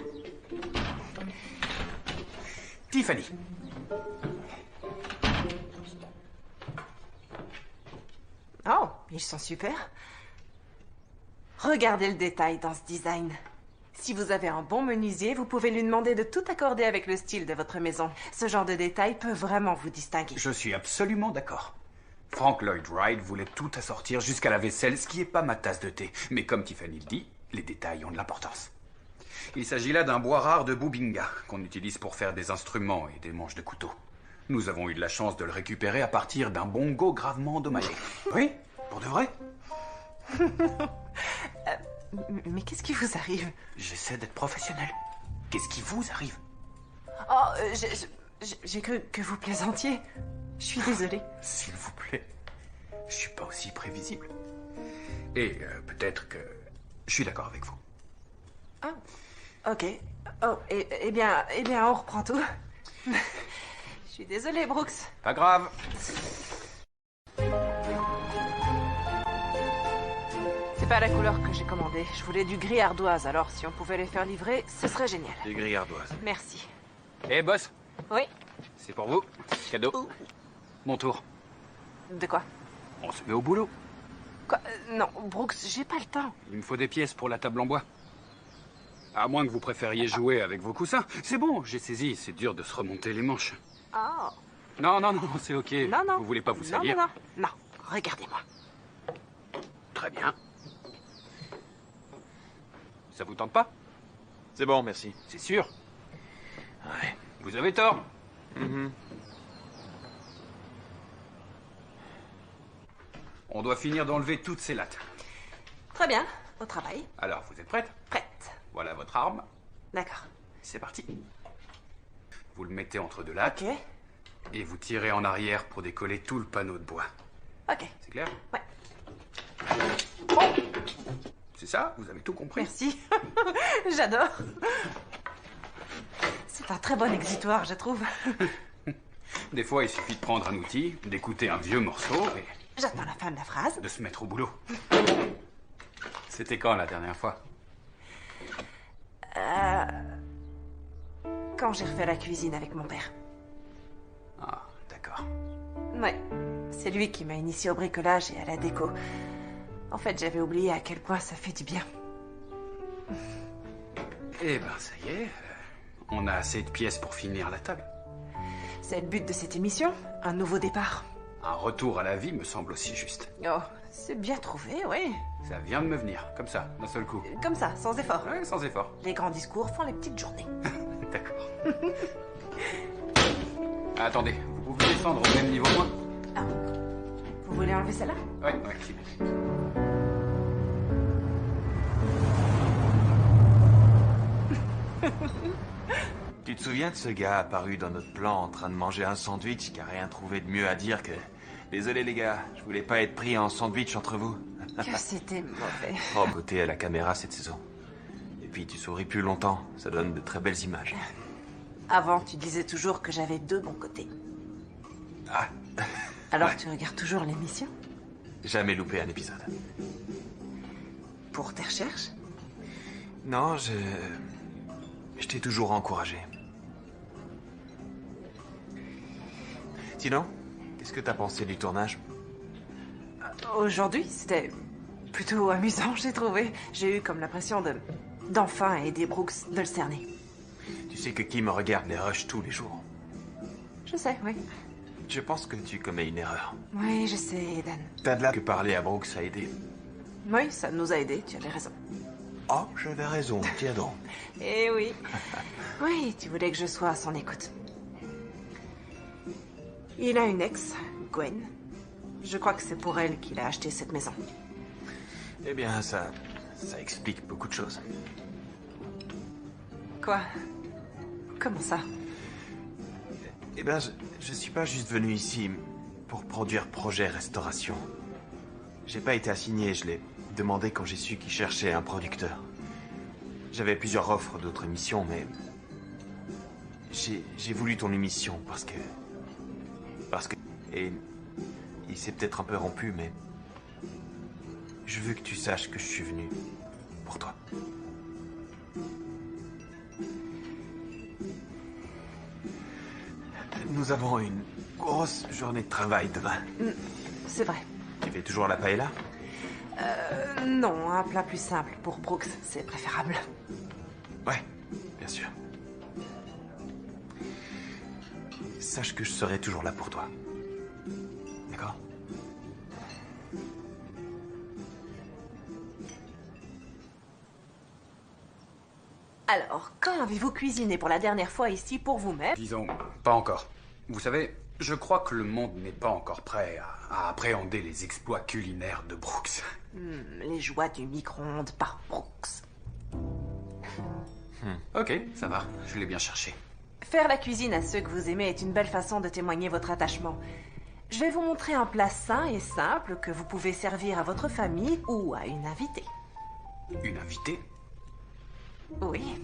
Tiffany. Oh, ils sont super. Regardez le détail dans ce design. Si vous avez un bon menuisier, vous pouvez lui demander de tout accorder avec le style de votre maison. Ce genre de détail peut vraiment vous distinguer. Je suis absolument d'accord. Frank Lloyd Wright voulait tout assortir jusqu'à la vaisselle, ce qui n'est pas ma tasse de thé. Mais comme Tiffany le dit, les détails ont de l'importance. Il s'agit là d'un bois rare de Bubinga, qu'on utilise pour faire des instruments et des manches de couteau. Nous avons eu de la chance de le récupérer à partir d'un bongo gravement endommagé. Oui, pour de vrai. Mais qu'est-ce qui vous arrive? J'essaie d'être professionnel. Qu'est-ce qui vous arrive? Oh, j'ai cru que vous plaisantiez. Je suis désolée. S'il vous plaît, je suis pas aussi prévisible. Et peut-être que je suis d'accord avec vous. Ah, ok. Oh, eh bien, on reprend tout. Je suis désolée, Brooks. Pas grave. C'est pas la couleur que j'ai commandée. Je voulais du gris ardoise, alors si on pouvait les faire livrer, ce serait génial. Du gris ardoise. Merci. Eh, boss, Oui? c'est pour vous. Cadeau. Mon tour. De quoi? On se met au boulot. Quoi? Non, Brooks, j'ai pas le temps. Il me faut des pièces pour la table en bois. À moins que vous préfériez jouer avec vos coussins. C'est bon, j'ai saisi. C'est dur de se remonter les manches. Oh. Non, c'est ok. Non. Vous voulez pas vous salir? Non, regardez-moi. Très bien. Ça vous tente pas? C'est bon, merci. C'est sûr. Ouais. Vous avez tort. On doit finir d'enlever toutes ces lattes. Très bien, au travail. Alors, vous êtes prête? Prête. Voilà votre arme. D'accord. C'est parti. Vous le mettez entre deux lattes Ok. et vous tirez en arrière pour décoller tout le panneau de bois. Ok. C'est clair? Ouais. C'est ça? Vous avez tout compris? Merci. J'adore. C'est un très bon exitoire, je trouve. Des fois, il suffit de prendre un outil, d'écouter un vieux morceau et J'attends la fin de la phrase. de se mettre au boulot. C'était quand la dernière fois? Quand j'ai refait la cuisine avec mon père. Ah, d'accord. Ouais. C'est lui qui m'a initié au bricolage et à la déco. En fait, j'avais oublié à quel point ça fait du bien. Eh ben, ça y est. On a assez de pièces pour finir la table. C'est le but de cette émission, un nouveau départ. Un retour à la vie me semble aussi juste. Oh, c'est bien trouvé, oui. Ça vient de me venir, comme ça, d'un seul coup. Comme ça, sans effort. Ouais, sans effort. Les grands discours font les petites journées. D'accord. Attendez, vous pouvez descendre au même niveau que moi? Ah. Vous voulez enlever celle-là? Ouais, s'il vous plaît. Tu te souviens de ce gars apparu dans notre plan en train de manger un sandwich qui a rien trouvé de mieux à dire que... Désolé les gars, je voulais pas être pris en sandwich entre vous. Que c'était mauvais. Oh, beauté à la caméra cette saison. Et puis tu souris plus longtemps, ça donne de très belles images. Avant, tu disais toujours que j'avais deux bons côtés. Ah, Alors ouais. tu regardes toujours l'émission? Jamais loupé un épisode. Pour tes recherches? Non, je t'ai toujours encouragé. Sinon, qu'est-ce que t'as pensé du tournage? Aujourd'hui, c'était plutôt amusant, j'ai trouvé. J'ai eu comme l'impression d'enfin aider Brooks de le cerner. Tu sais que Kim regarde les rushs tous les jours. Je sais, oui. Je pense que tu commets une erreur. Oui, je sais, Eden. T'as de là que parler à Brooks a aidé. Oui, ça nous a aidés, tu avais raison. Oh, j'avais raison, tiens donc. Eh oui. Oui, tu voulais que je sois à son écoute. Il a une ex, Gwen. Je crois que c'est pour elle qu'il a acheté cette maison. Eh bien, ça explique beaucoup de choses. Quoi? Comment ça? Eh ben, je suis pas juste venu ici pour produire projet restauration. J'ai pas été assigné, je l'ai demandé quand j'ai su qu'ils cherchaient un producteur. J'avais plusieurs offres d'autres émissions, mais... J'ai voulu ton émission parce que... Et... Il s'est peut-être un peu rompu, mais... Je veux que tu saches que je suis venu pour toi. Nous avons une grosse journée de travail demain. C'est vrai. Tu fais toujours la paella? Non, un plat plus simple pour Brooks, c'est préférable. Ouais, bien sûr. Sache que je serai toujours là pour toi. D'accord? Alors, quand avez-vous cuisiné pour la dernière fois ici pour vous-même? Disons, pas encore. Vous savez, je crois que le monde n'est pas encore prêt à appréhender les exploits culinaires de Brooks. Les joies du micro-ondes par Brooks. Ok, ça va, je l'ai bien cherché. Faire la cuisine à ceux que vous aimez est une belle façon de témoigner votre attachement. Je vais vous montrer un plat sain et simple que vous pouvez servir à votre famille ou à une invitée. Une invitée? Oui.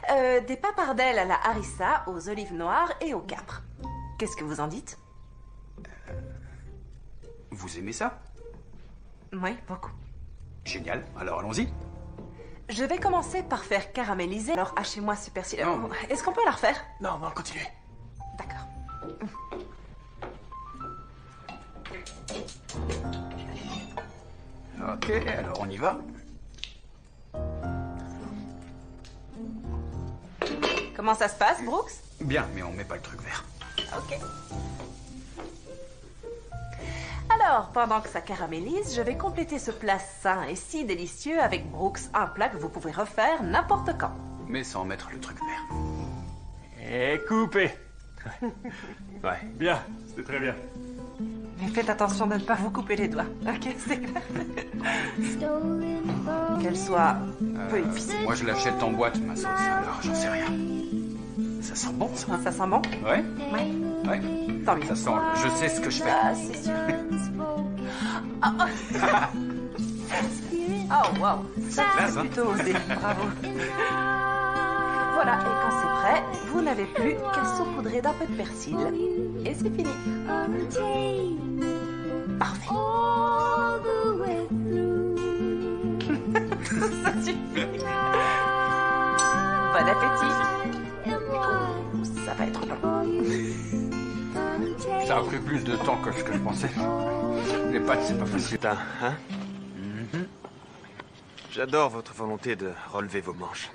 Des papardelles à la harissa, aux olives noires et au capre. Qu'est-ce que vous en dites? Vous aimez ça? Oui, beaucoup. Génial, alors allons-y. Je vais commencer par faire caraméliser. Alors, hachez-moi ce persil. Non. Est-ce qu'on peut la refaire? Non, non, continuez. D'accord. Ok, alors on y va. Comment ça se passe, Brooks? Bien, mais on met pas le truc vert. Ok. Alors, pendant que ça caramélise, je vais compléter ce plat sain et si délicieux avec Brooks, un plat que vous pouvez refaire n'importe quand. Mais sans mettre le truc vert. Et coupé. Ouais. Bien, c'était très bien. Mais faites attention de ne pas vous couper les doigts. Ok, c'est clair. Qu'elle soit peu épicée. Moi je l'achète en boîte, ma sauce, alors j'en sais rien. Ça sent bon, ça? Ça sent bon? Ouais? Ouais. Ouais. Tant mieux. Ça sent... Je sais ce que je fais. Ah, c'est sûr. Oh, wow. Ça, classe, c'est hein? plutôt osé. Bravo. Voilà, et quand c'est prêt, vous n'avez plus qu'à saupoudrer d'un peu de persil. Et c'est fini. Parfait. Ça suffit. Bon appétit. Ça va être bon. Ça a pris plus de temps que ce que je pensais. Les pâtes, c'est pas facile. Putain, hein? J'adore votre volonté de relever vos manches.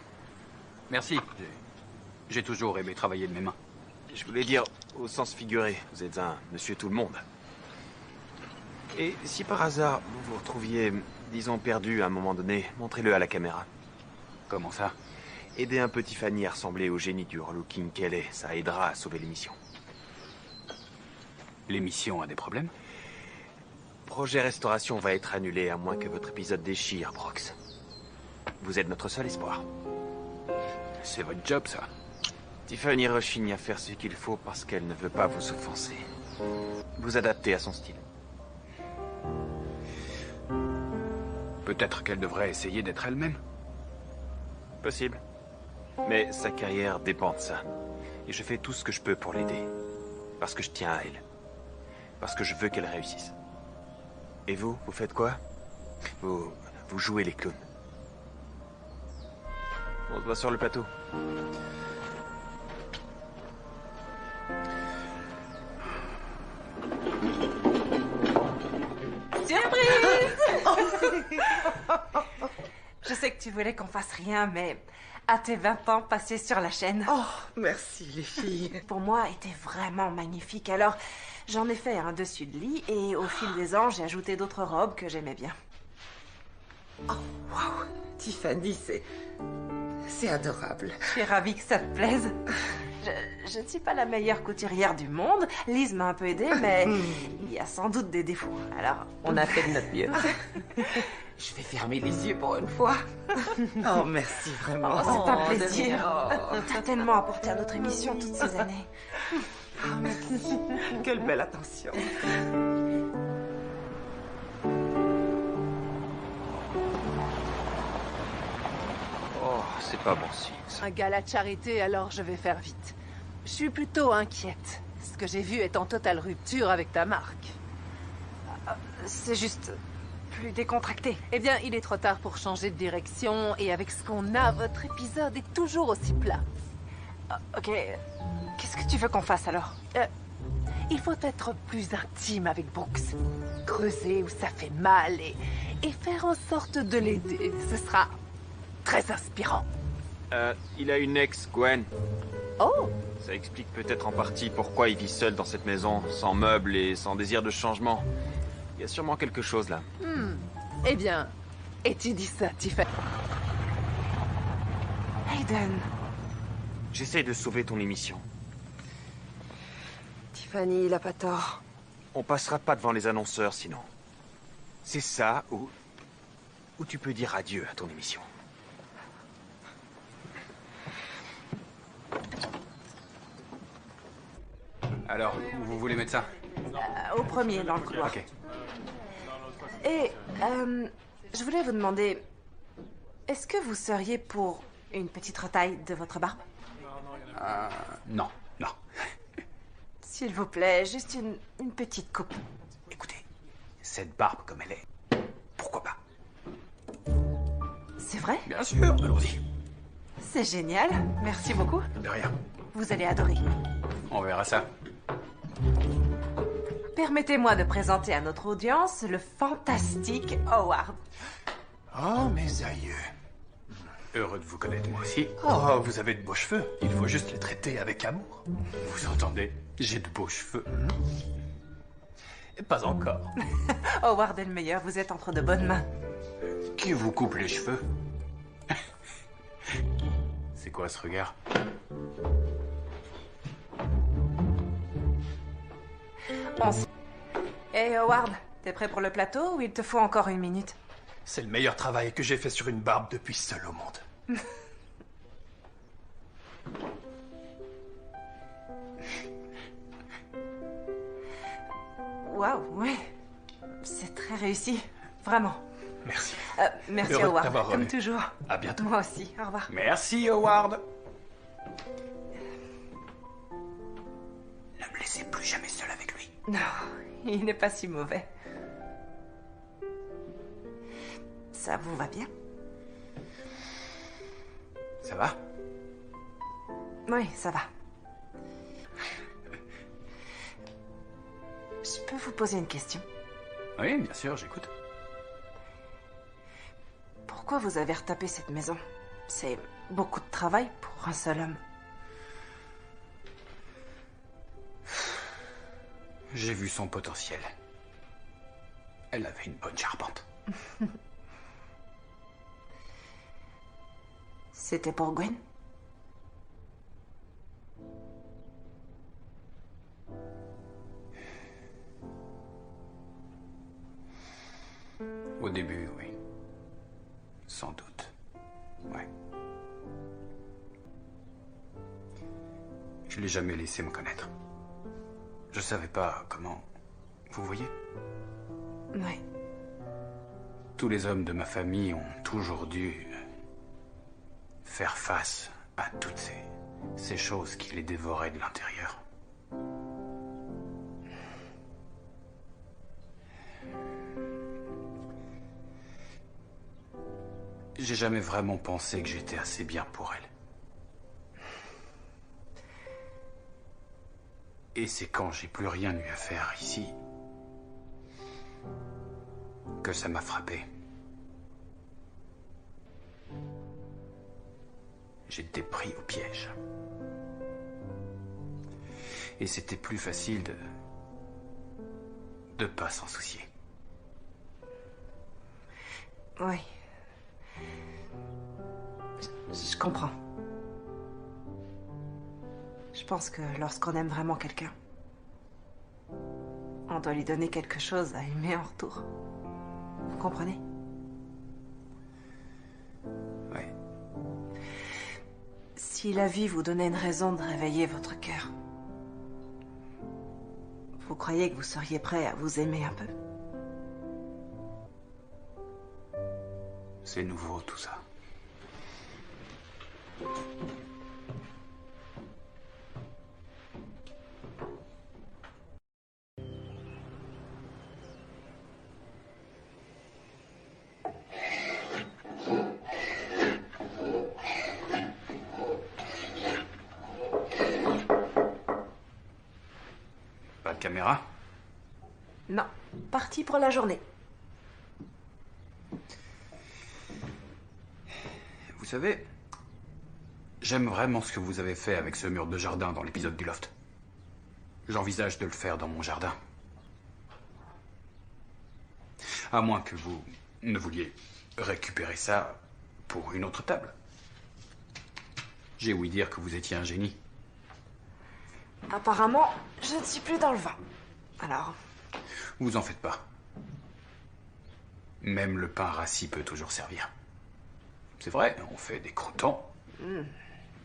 Merci. J'ai toujours aimé travailler de mes mains. Je voulais dire au sens figuré, vous êtes un monsieur tout le monde. Et si par hasard vous vous retrouviez, disons, perdu à un moment donné, montrez-le à la caméra. Comment ça? Aider un petit Fanny à ressembler au génie du relooking qu'elle est, ça aidera à sauver l'émission. L'émission a des problèmes? Projet restauration va être annulé à moins que votre épisode déchire, Brooks. Vous êtes notre seul espoir. C'est votre job, ça. Tiffany rechigne à faire ce qu'il faut parce qu'elle ne veut pas vous offenser. Vous adaptez à son style. Peut-être qu'elle devrait essayer d'être elle-même. Possible. Mais sa carrière dépend de ça. Et je fais tout ce que je peux pour l'aider. Parce que je tiens à elle. Parce que je veux qu'elle réussisse. Et vous faites quoi? Vous jouez les clowns. On se voit sur le plateau. Surprise! Je sais que tu voulais qu'on fasse rien, mais à tes 20 ans passés sur la chaîne, Oh, merci les filles. pour moi, était vraiment magnifique. Alors, j'en ai fait un dessus de lit et au fil des ans, j'ai ajouté d'autres robes que j'aimais bien. Oh, wow. Tiffany, c'est adorable. Je suis ravie que ça te plaise. Je ne suis pas la meilleure couturière du monde. Lise m'a un peu aidée, mais il y a sans doute des défauts. Alors, on a fait de notre mieux. Je vais fermer les yeux pour une fois. Oh, merci vraiment. Oh, c'est un plaisir. T'as tellement apporté à notre émission toutes ces années. Quelle belle attention. Oh, c'est pas bon signe. ça. Un gala de charité, alors je vais faire vite. Je suis plutôt inquiète. Ce que j'ai vu est en totale rupture avec ta marque. C'est juste plus décontracté. Eh bien, il est trop tard pour changer de direction, et avec ce qu'on a, votre épisode est toujours aussi plat. Ok, qu'est-ce que tu veux qu'on fasse alors? Il faut être plus intime avec Brooks. Creuser où ça fait mal et faire en sorte de l'aider. Ce sera très inspirant. Il a une ex, Gwen. Oh! Ça explique peut-être en partie pourquoi il vit seul dans cette maison, sans meubles et sans désir de changement. Il y a sûrement quelque chose là. Eh bien, étudie ça, Tiffany. Hayden, J'essaie de sauver ton émission. Tiffany, il a pas tort. On passera pas devant les annonceurs sinon. C'est ça ou tu peux dire adieu à ton émission. Alors, où vous voulez mettre ça? Au premier, dans le couloir. Ok. Et, je voulais vous demander, est-ce que vous seriez pour une petite retaille de votre barbe? Non, non. S'il vous plaît, juste une petite coupe. Écoutez, cette barbe comme elle est, pourquoi pas? C'est vrai? Bien sûr, allons-y. C'est génial. Merci beaucoup. De rien. Vous allez adorer. On verra ça. Permettez-moi de présenter à notre audience le fantastique Howard. Oh, mes aïeux. Heureux de vous connaître, moi aussi. Oh, vous avez de beaux cheveux. Il faut juste les traiter avec amour. Vous entendez? J'ai de beaux cheveux. Et pas encore. Howard est le meilleur, vous êtes entre de bonnes mains. Qui vous coupe les cheveux? C'est quoi ce regard? Hey Howard, t'es prêt pour le plateau ou il te faut encore une minute? C'est le meilleur travail que j'ai fait sur une barbe depuis seul au monde. Waouh, ouais. C'est très réussi. Vraiment. Merci. Merci Heureux de Howard, t'avoir comme revu. toujours. À bientôt. Moi aussi, au revoir. Merci, Howard. Ne me laissez plus jamais seul avec lui. Non, il n'est pas si mauvais. Ça vous va bien? Ça va? Oui, ça va. Je peux vous poser une question? Oui, bien sûr, j'écoute. Pourquoi vous avez retapé cette maison? C'est beaucoup de travail pour un seul homme. J'ai vu son potentiel. Elle avait une bonne charpente. C'était pour Gwen? Au début, oui. Sans doute. Ouais. Je l'ai jamais laissé me connaître. Je savais pas comment... Vous voyez? Oui. Tous les hommes de ma famille ont toujours dû faire face à toutes ces choses qui les dévoraient de l'intérieur. J'ai jamais vraiment pensé que j'étais assez bien pour elle. Et c'est quand j'ai plus rien eu à faire ici que ça m'a frappé. J'étais pris au piège. Et c'était plus facile de pas s'en soucier. Oui. Je comprends. Je pense que lorsqu'on aime vraiment quelqu'un, on doit lui donner quelque chose à aimer en retour. Vous comprenez? Oui. Si la vie vous donnait une raison de réveiller votre cœur, vous croyez que vous seriez prêt à vous aimer un peu? C'est nouveau tout ça. Pas de caméra? Non, parti pour la journée. Vous savez, j'aime vraiment ce que vous avez fait avec ce mur de jardin dans l'épisode du loft. J'envisage de le faire dans mon jardin. À moins que vous ne vouliez récupérer ça pour une autre table. J'ai ouï dire que vous étiez un génie. Apparemment, je ne suis plus dans le vin. Alors, Vous en faites pas. Même le pain rassis peut toujours servir. C'est vrai, on fait des croûtons. De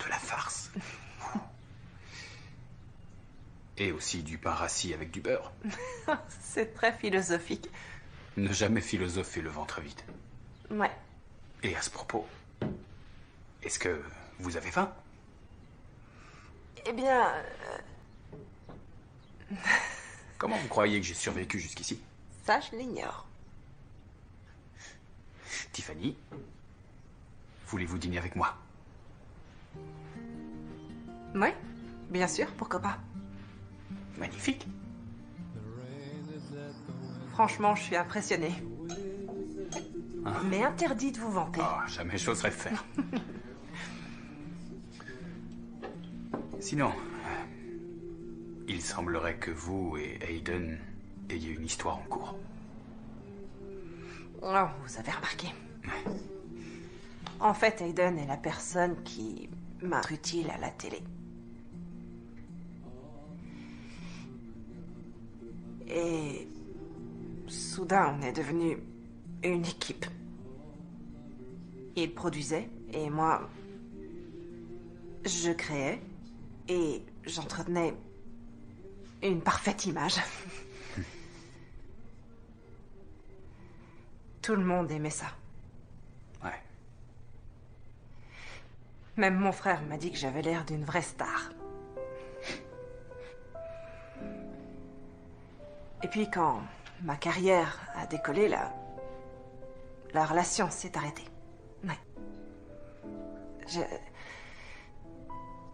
la farce. Et aussi du pain rassis avec du beurre. c'est très philosophique. Ne jamais philosopher le ventre vide. Ouais. Et à ce propos, est-ce que vous avez faim? Eh bien, Comment vous croyez que j'ai survécu jusqu'ici? ça, je l'ignore. Tiffany, voulez-vous dîner avec moi? Oui, bien sûr, pourquoi pas. Magnifique. Franchement, je suis impressionnée. Mais interdit de vous vanter. Ah, jamais j'oserais le faire. Sinon, il semblerait que vous et Aiden ayez une histoire en cours. Oh, vous avez remarqué. En fait, Aiden est la personne qui m'a utile à la télé. Et soudain, on est devenu une équipe. Il produisait et moi, je créais et j'entretenais une parfaite image. Tout le monde aimait ça. Ouais. Même mon frère m'a dit que j'avais l'air d'une vraie star. Et puis quand ma carrière a décollé, la relation s'est arrêtée. Ouais.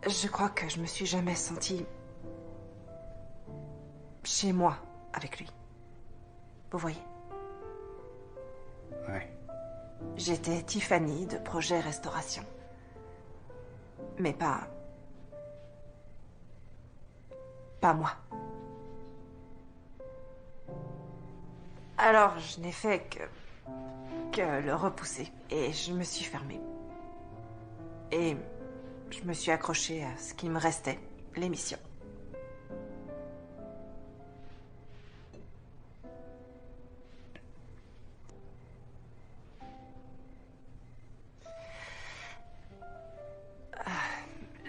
Je crois que je me suis jamais sentie chez moi avec lui. Vous voyez? Ouais. J'étais Tiffany de Projet Restauration. Mais pas moi. Alors, je n'ai fait que le repousser. Et je me suis fermée. Et je me suis accrochée à ce qui me restait, l'émission.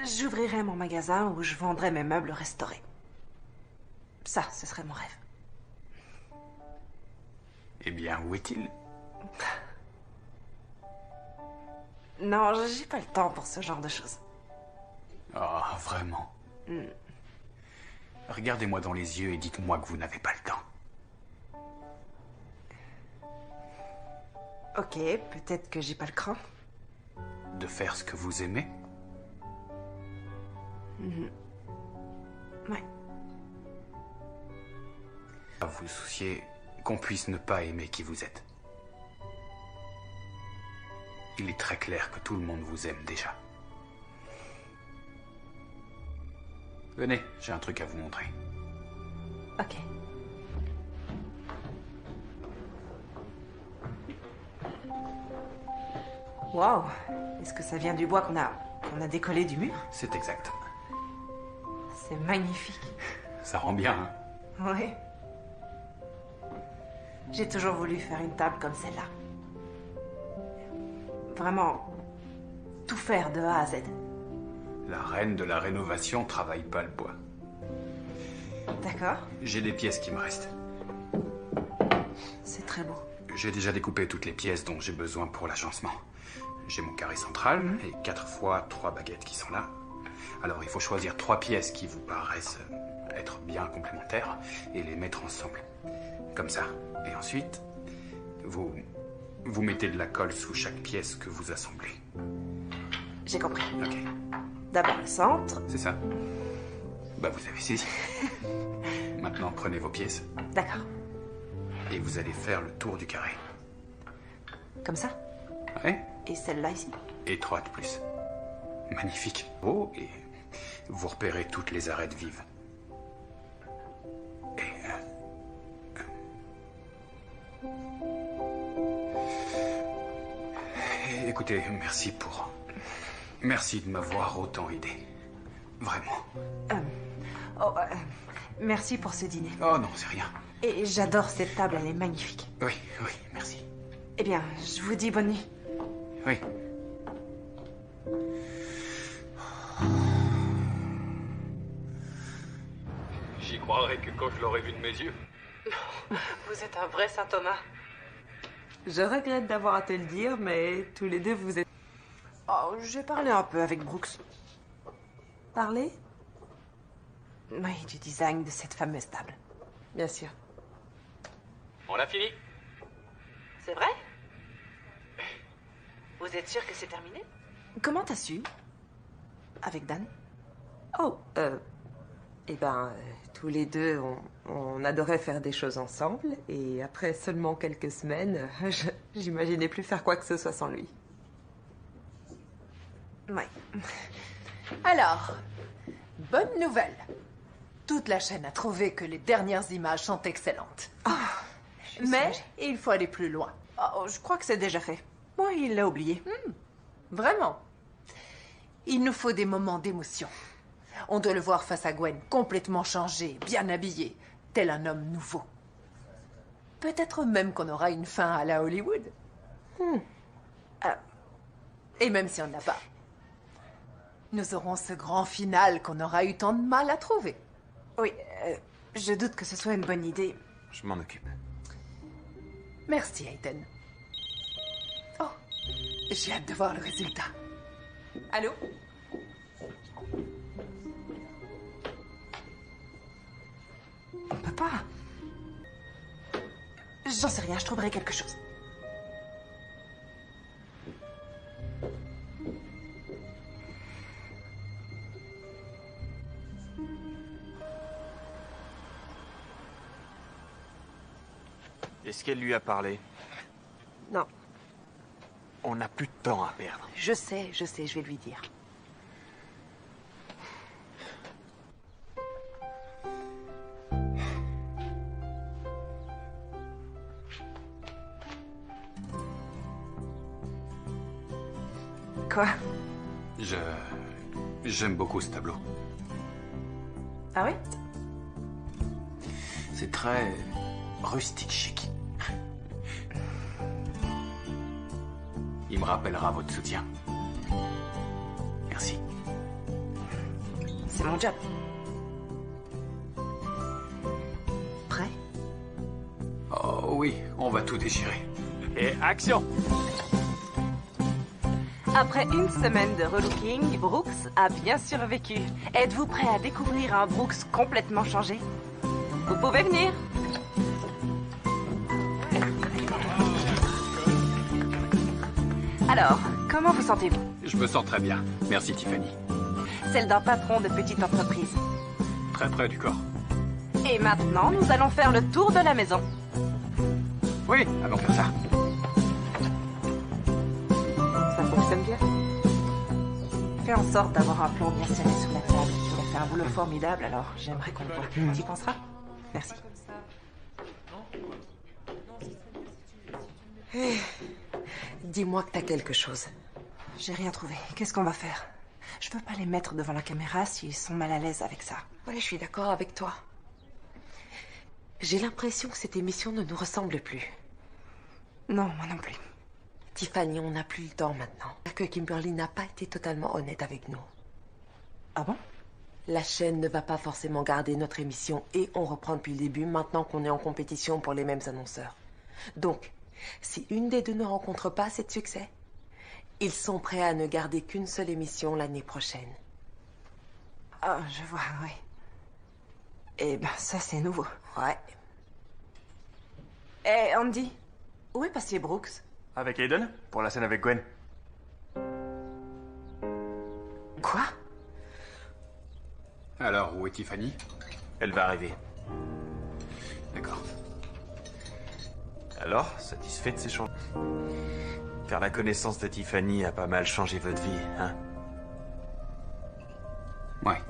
J'ouvrirais mon magasin où je vendrais mes meubles restaurés. Ça, ce serait mon rêve. Eh bien, où est-il? Non, j'ai pas le temps pour ce genre de choses. Ah, vraiment? Regardez-moi dans les yeux et dites-moi que vous n'avez pas le temps. Ok, peut-être que j'ai pas le cran. De faire ce que vous aimez? Ouais. À vous soucier qu'on puisse ne pas aimer qui vous êtes. Il est très clair que tout le monde vous aime déjà. Venez, j'ai un truc à vous montrer. Ok. Wow. Est-ce que ça vient du bois qu'on a décollé du mur? C'est exact. C'est magnifique. Ça rend bien, hein? Oui. J'ai toujours voulu faire une table comme celle-là. Vraiment, tout faire de A à Z. La reine de la rénovation travaille pas le bois. D'accord. J'ai des pièces qui me restent. C'est très beau. J'ai déjà découpé toutes les pièces dont j'ai besoin pour l'agencement. J'ai mon carré central et 4 fois 3 baguettes qui sont là. Alors il faut choisir 3 pièces qui vous paraissent être bien complémentaires et les mettre ensemble. Comme ça. Et ensuite, vous mettez de la colle sous chaque pièce que vous assemblez. J'ai compris. Ok. D'abord le centre. C'est ça. Bah vous avez saisi. Maintenant prenez vos pièces D'accord. et vous allez faire le tour du carré. Comme ça. Ouais. Et celle-là ici. Étroite plus. Magnifique. Beau et vous repérez toutes les arêtes vives. Et écoutez, merci de m'avoir autant aidé. Vraiment. Merci pour ce dîner. Oh non, c'est rien. Et j'adore cette table, elle est magnifique. Oui, merci. Eh bien, je vous dis bonne nuit. Oui. J'y croirais que quand je l'aurais vu de mes yeux. Vous êtes un vrai Saint Thomas. Je regrette d'avoir à te le dire, mais tous les deux vous êtes... Oh, j'ai parlé un peu avec Brooks. Parlé? Oui, du design de cette fameuse table. Bien sûr. On a fini. C'est vrai? Vous êtes sûr que c'est terminé? Comment t'as su? Avec Dan? Oh, eh ben, tous les deux, on adorait faire des choses ensemble, et après seulement quelques semaines, j'imaginais plus faire quoi que ce soit sans lui. Oui. Alors, bonne nouvelle. Toute la chaîne a trouvé que les dernières images sont excellentes. Mais il faut aller plus loin. Oh, je crois que c'est déjà fait. Moi, il l'a oublié. Vraiment. Il nous faut des moments d'émotion. On doit le voir face à Gwen, complètement changé, bien habillé, tel un homme nouveau. Peut-être même qu'on aura une fin à la Hollywood. Et même si on n'a pas, nous aurons ce grand final qu'on aura eu tant de mal à trouver. Oui, je doute que ce soit une bonne idée. Je m'en occupe. Merci, Hayden. Oh, j'ai hâte de voir le résultat. Allô? On peut pas. J'en sais rien, je trouverai quelque chose. Est-ce qu'elle lui a parlé? Non. On n'a plus de temps à perdre. Je sais, je vais lui dire. Quoi? J'aime beaucoup ce tableau. Ah oui? C'est très rustique chic. Il me rappellera votre soutien. Merci. C'est mon job. Prêt? Oh oui, on va tout déchirer. Et action! Après une semaine de relooking, Brooks a bien survécu. Êtes-vous prêt à découvrir un Brooks complètement changé? Vous pouvez venir. Alors, comment vous sentez-vous? Je me sens très bien. Merci Tiffany. Celle d'un patron de petite entreprise. Très près du corps. Et maintenant, nous allons faire le tour de la maison. Oui, allons faire ça. Ça fonctionne bien. Fais en sorte d'avoir un plan bien serré sous la table. Tu as fait un boulot formidable, alors j'aimerais qu'on le voit. Tu y penseras? Merci. Dis-moi que t'as quelque chose. J'ai rien trouvé. Qu'est-ce qu'on va faire? Je veux pas les mettre devant la caméra s'ils sont mal à l'aise avec ça. Ouais, je suis d'accord avec toi. J'ai l'impression que cette émission ne nous ressemble plus. Non, moi non plus. Tiffany, on n'a plus le temps maintenant. Que Kimberly n'a pas été totalement honnête avec nous. Ah bon? La chaîne ne va pas forcément garder notre émission et on reprend depuis le début maintenant qu'on est en compétition pour les mêmes annonceurs. Donc, si une des deux ne rencontre pas assez de succès, ils sont prêts à ne garder qu'une seule émission l'année prochaine. Ah, je vois, oui. Eh ben, ça, c'est nouveau. Ouais. Eh, Andy, où est passé Brooks? Avec Aiden, pour la scène avec Gwen. Quoi? Alors, où est Tiffany? Elle va arriver. D'accord. Alors, satisfait de ces changements? Faire la connaissance de Tiffany a pas mal changé votre vie, hein? Ouais.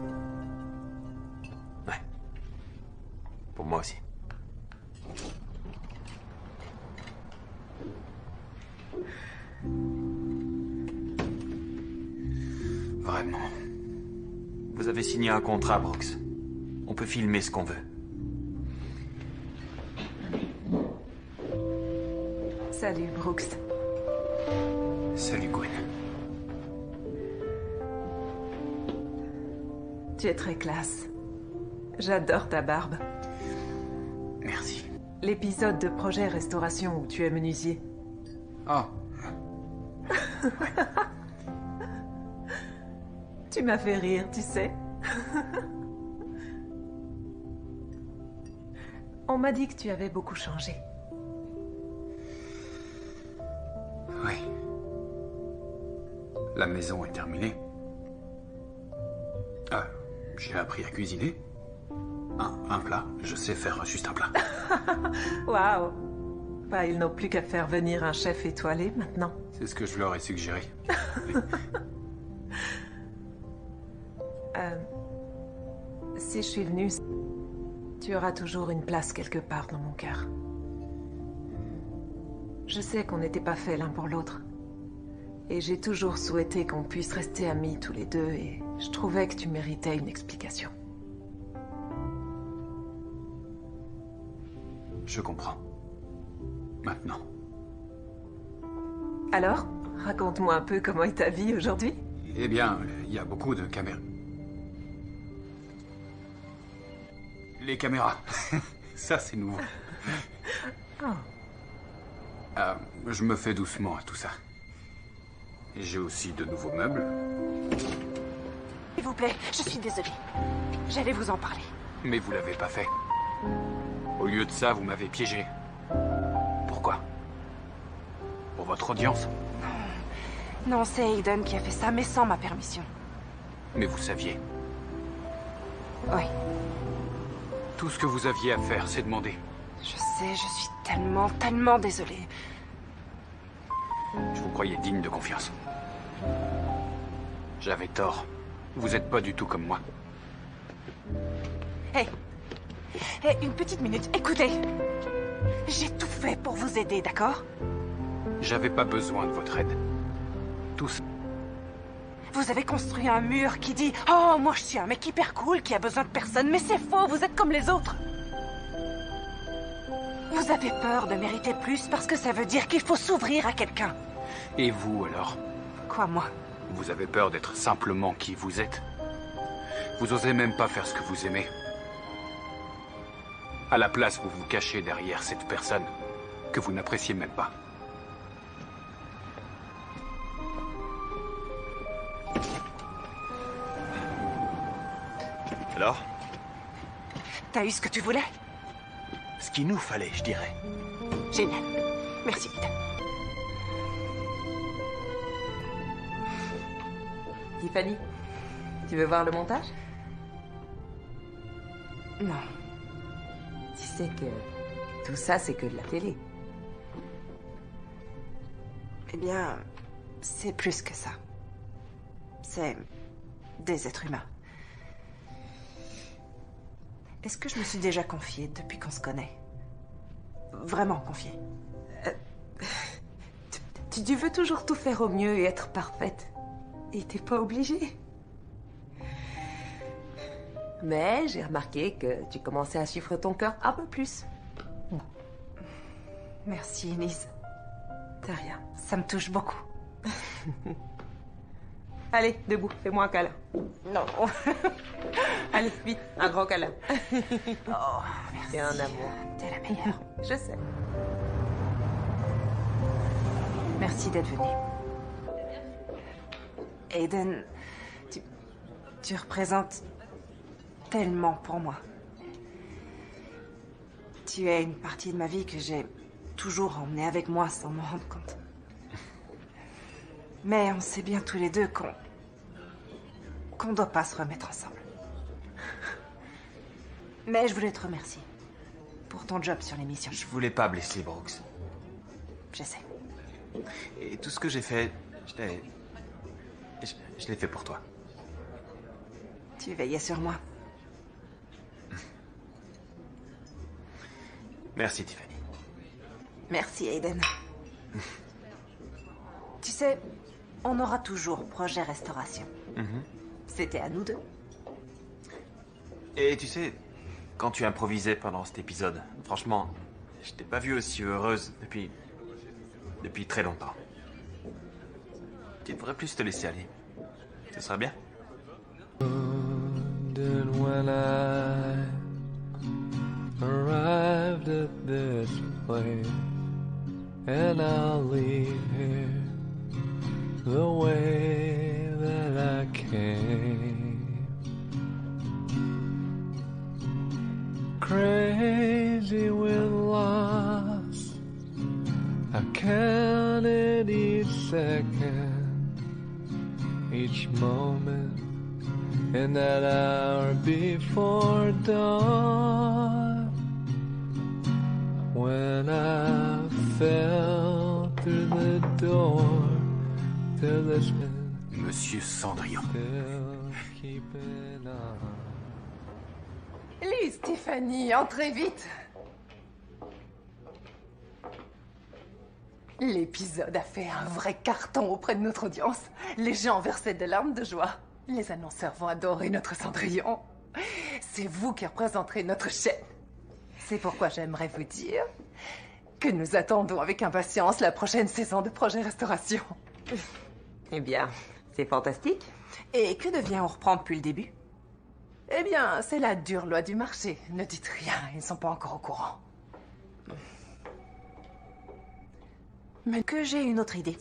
Ouais. Pour moi aussi. Vraiment. Vous avez signé un contrat, Brooks. On peut filmer ce qu'on veut. Salut, Brooks. Salut, Gwen. Tu es très classe. J'adore ta barbe. Merci. L'épisode de Projet Restauration où tu es menuisier. Oh. Tu m'as fait rire, tu sais. On m'a dit que tu avais beaucoup changé. Oui. La maison est terminée. J'ai appris à cuisiner. Un plat. Je sais faire juste un plat. Waouh! Bah, ils n'ont plus qu'à faire venir un chef étoilé maintenant. C'est ce que je leur ai suggéré. Si je suis venue, tu auras toujours une place quelque part dans mon cœur. Je sais qu'on n'était pas faits l'un pour l'autre. Et j'ai toujours souhaité qu'on puisse rester amis tous les deux et je trouvais que tu méritais une explication. Je comprends. Maintenant. Alors, raconte-moi un peu comment est ta vie aujourd'hui. Eh bien, il y a beaucoup de caméras. Les caméras. Ça, c'est nouveau. Je me fais doucement à tout ça. J'ai aussi de nouveaux meubles. S'il vous plaît, je suis désolée. J'allais vous en parler. Mais vous l'avez pas fait. Au lieu de ça, vous m'avez piégé. Pourquoi? Pour votre audience? Non, c'est Aiden qui a fait ça, mais sans ma permission. Mais vous saviez. Oui. Tout ce que vous aviez à faire, c'est demander. Je sais, je suis tellement désolée. Je vous croyais digne de confiance. J'avais tort. Vous êtes pas du tout comme moi. Hé, une petite minute, écoutez. J'ai tout fait pour vous aider, d'accord? J'avais pas besoin de votre aide. Tous. Vous avez construit un mur qui dit « Oh, moi je suis un mec hyper cool qui a besoin de personne, mais c'est faux, vous êtes comme les autres !» Vous avez peur de mériter plus parce que ça veut dire qu'il faut s'ouvrir à quelqu'un. Et vous, alors? Quoi, moi? Vous avez peur d'être simplement qui vous êtes? Vous osez même pas faire ce que vous aimez. À la place, vous vous cachez derrière cette personne que vous n'appréciez même pas. Alors? T'as eu ce que tu voulais? Ce qu'il nous fallait, je dirais. Génial. Merci, Ida. Tiffany, tu veux voir le montage? Non. Tu sais que tout ça, c'est que de la télé. Eh bien, c'est plus que ça. C'est des êtres humains. Est-ce que je me suis déjà confiée depuis qu'on se connaît? Vraiment confiée? Tu veux toujours tout faire au mieux et être parfaite. Et t'es pas obligée. Mais j'ai remarqué que tu commençais à suivre ton cœur un peu plus. Merci, Enise. C'est rien. Ça me touche beaucoup. Allez, debout, fais-moi un câlin. Non. Allez, vite, un grand câlin. Oh, merci. C'est un amour. T'es la meilleure. Je sais. Merci d'être venu. Aiden, tu représentes tellement pour moi. Tu es une partie de ma vie que j'ai toujours emmenée avec moi sans m'en rendre compte. Mais on sait bien tous les deux qu'on doit pas se remettre ensemble. Mais je voulais te remercier pour ton job sur l'émission. Je voulais pas blesser Brooks. Je sais. Et tout ce que j'ai fait, je l'ai fait pour toi. Tu veillais sur moi. Merci, Tiffany. Merci, Aiden. Tu sais, on aura toujours projet restauration. C'était à nous deux. Et tu sais, quand tu improvisais pendant cet épisode, franchement, je t'ai pas vue aussi heureuse depuis très longtemps. Tu devrais plus te laisser aller. Ce serait bien. When I arrived at this place, and I'll leave here the way that I came. Crazy with loss, I counted each second, each moment. In that hour before dawn, when I fell through the door to this Monsieur Cendrillon. still keeping on. Lise, Tiffany, entrez vite. L'épisode a fait un vrai carton auprès de notre audience. Les gens versaient des larmes de joie. Les annonceurs vont adorer notre Cendrillon. C'est vous qui représenterez notre chaîne. C'est pourquoi j'aimerais vous dire que nous attendons avec impatience la prochaine saison de Projet Restauration. Eh bien, c'est fantastique. Et que devient On reprend depuis le début? Eh bien, c'est la dure loi du marché. Ne dites rien, ils ne sont pas encore au courant. Mais que j'ai une autre idée.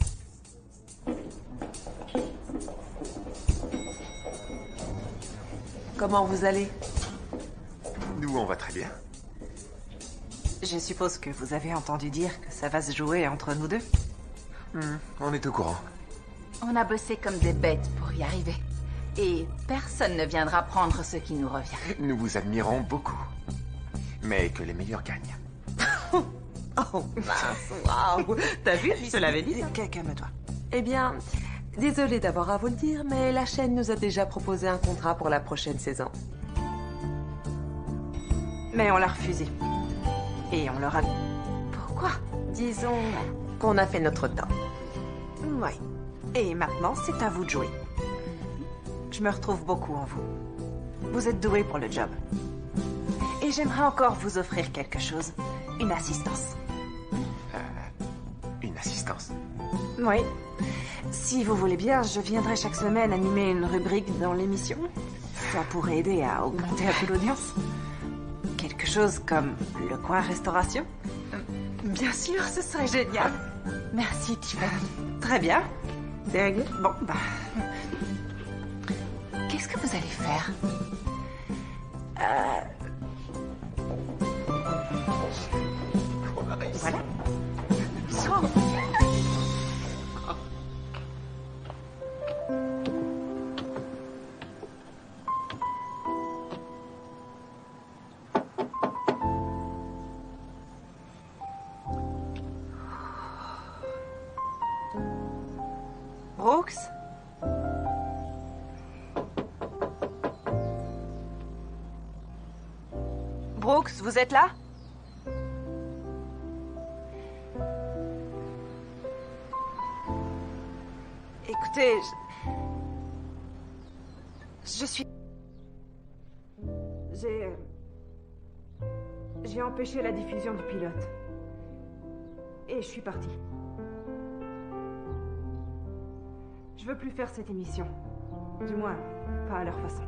Comment vous allez? Nous, on va très bien. Je suppose que vous avez entendu dire que ça va se jouer entre nous deux. On est au courant. On a bossé comme des bêtes pour y arriver. Et personne ne viendra prendre ce qui nous revient. Nous vous admirons beaucoup. Mais que les meilleurs gagnent. Oh mince, waouh. T'as vu, je te l'avais dit. Calme-toi. Eh bien, désolée d'avoir à vous le dire, mais la chaîne nous a déjà proposé un contrat pour la prochaine saison. Mais on l'a refusé. Et on leur a... Pourquoi? Disons qu'on a fait notre temps. Ouais. Et maintenant, c'est à vous de jouer. Je me retrouve beaucoup en vous. Vous êtes doués pour le job. Et j'aimerais encore vous offrir quelque chose. Une assistance. Une assistance. Oui. Si vous voulez bien, je viendrai chaque semaine animer une rubrique dans l'émission. Ça pourrait aider à augmenter un peu l'audience. Quelque chose comme le coin restauration. Bien sûr, ce serait génial. Merci, Tiffany. Très bien. C'est réglé? Bon, bah... Qu'est-ce que vous allez faire? Voilà. Brooks? Brooks, vous êtes là? Écoutez, je suis... J'ai empêché la diffusion du pilote. Et je suis partie. Je veux plus faire cette émission. Du moins, pas à leur façon.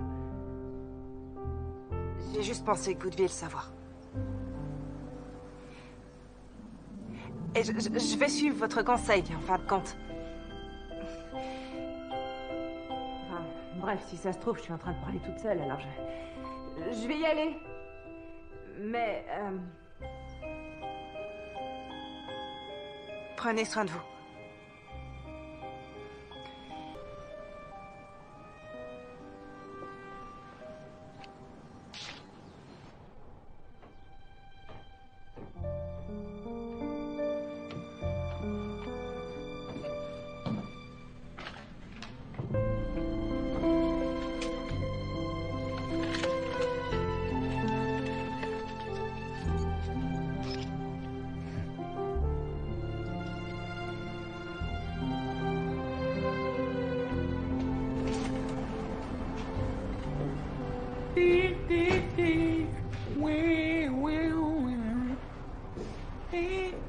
J'ai juste pensé que vous deviez le savoir. Et je vais suivre votre conseil, en fin de compte. Enfin, bref, si ça se trouve, je suis en train de parler toute seule, alors je vais y aller. Mais, Prenez soin de vous.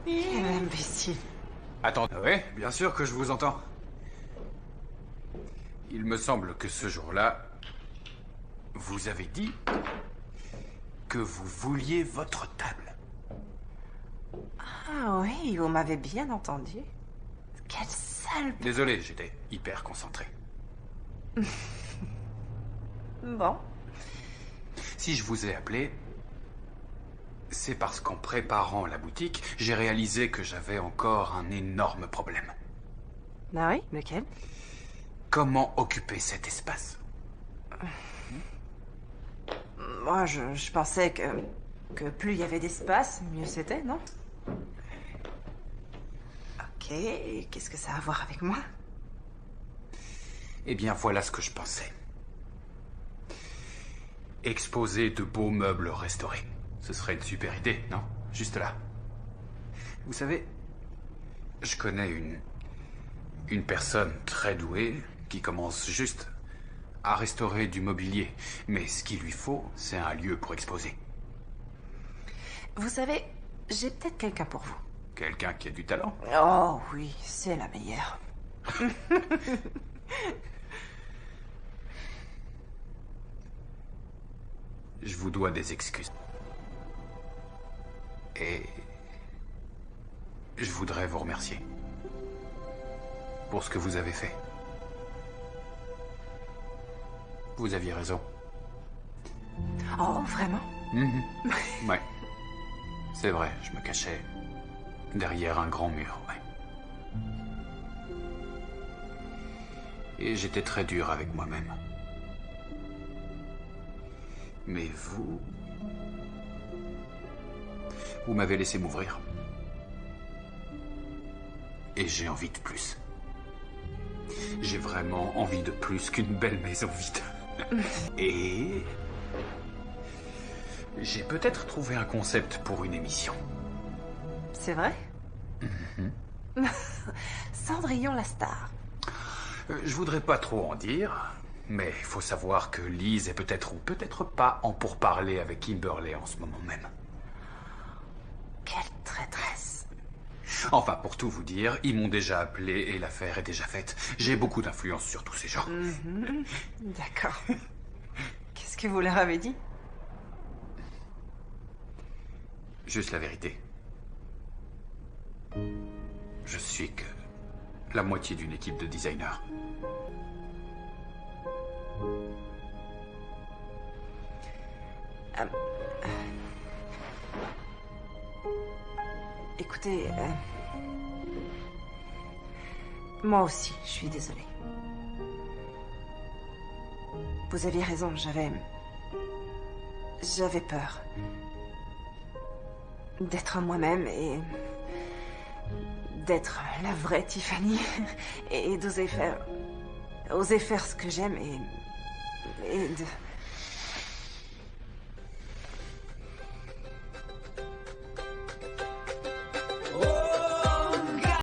Quel imbécile. Attends, ouais, bien sûr que je vous entends. Il me semble que ce jour-là, vous avez dit que vous vouliez votre table. Ah oui, vous m'avez bien entendu. Quelle sale... Désolé, j'étais hyper concentré. Bon. Si je vous ai appelé, c'est parce qu'en préparant la boutique, j'ai réalisé que j'avais encore un énorme problème. Ah oui, lequel? Comment occuper cet espace? Moi, je pensais que plus il y avait d'espace, mieux c'était, non? Ok, et qu'est-ce que ça a à voir avec moi? Eh bien, voilà ce que je pensais. Exposer de beaux meubles restaurés. Ce serait une super idée, non? Juste là. Vous savez, je connais une personne très douée qui commence juste à restaurer du mobilier. Mais ce qu'il lui faut, c'est un lieu pour exposer. Vous savez, j'ai peut-être quelqu'un pour vous. Quelqu'un qui a du talent? Oh oui, c'est la meilleure. Je vous dois des excuses. Et je voudrais vous remercier pour ce que vous avez fait. Vous aviez raison. Oh, vraiment? Ouais. C'est vrai, je me cachais derrière un grand mur, ouais. Et j'étais très dur avec moi-même. Mais vous m'avez laissé m'ouvrir. Et j'ai envie de plus. J'ai vraiment envie de plus qu'une belle maison vide. Et j'ai peut-être trouvé un concept pour une émission. C'est vrai? Cendrillon la star. Je voudrais pas trop en dire, mais il faut savoir que Lise est peut-être ou peut-être pas en pourparlers avec Kimberly en ce moment même. Quelle traîtresse. Enfin, pour tout vous dire, ils m'ont déjà appelé et l'affaire est déjà faite. J'ai beaucoup d'influence sur tous ces gens. D'accord. Qu'est-ce que vous leur avez dit? Juste la vérité. Je suis que la moitié d'une équipe de designers. Écoutez, moi aussi, je suis désolée. Vous aviez raison, j'avais peur d'être moi-même et d'être la vraie Tiffany et d'oser faire ce que j'aime et de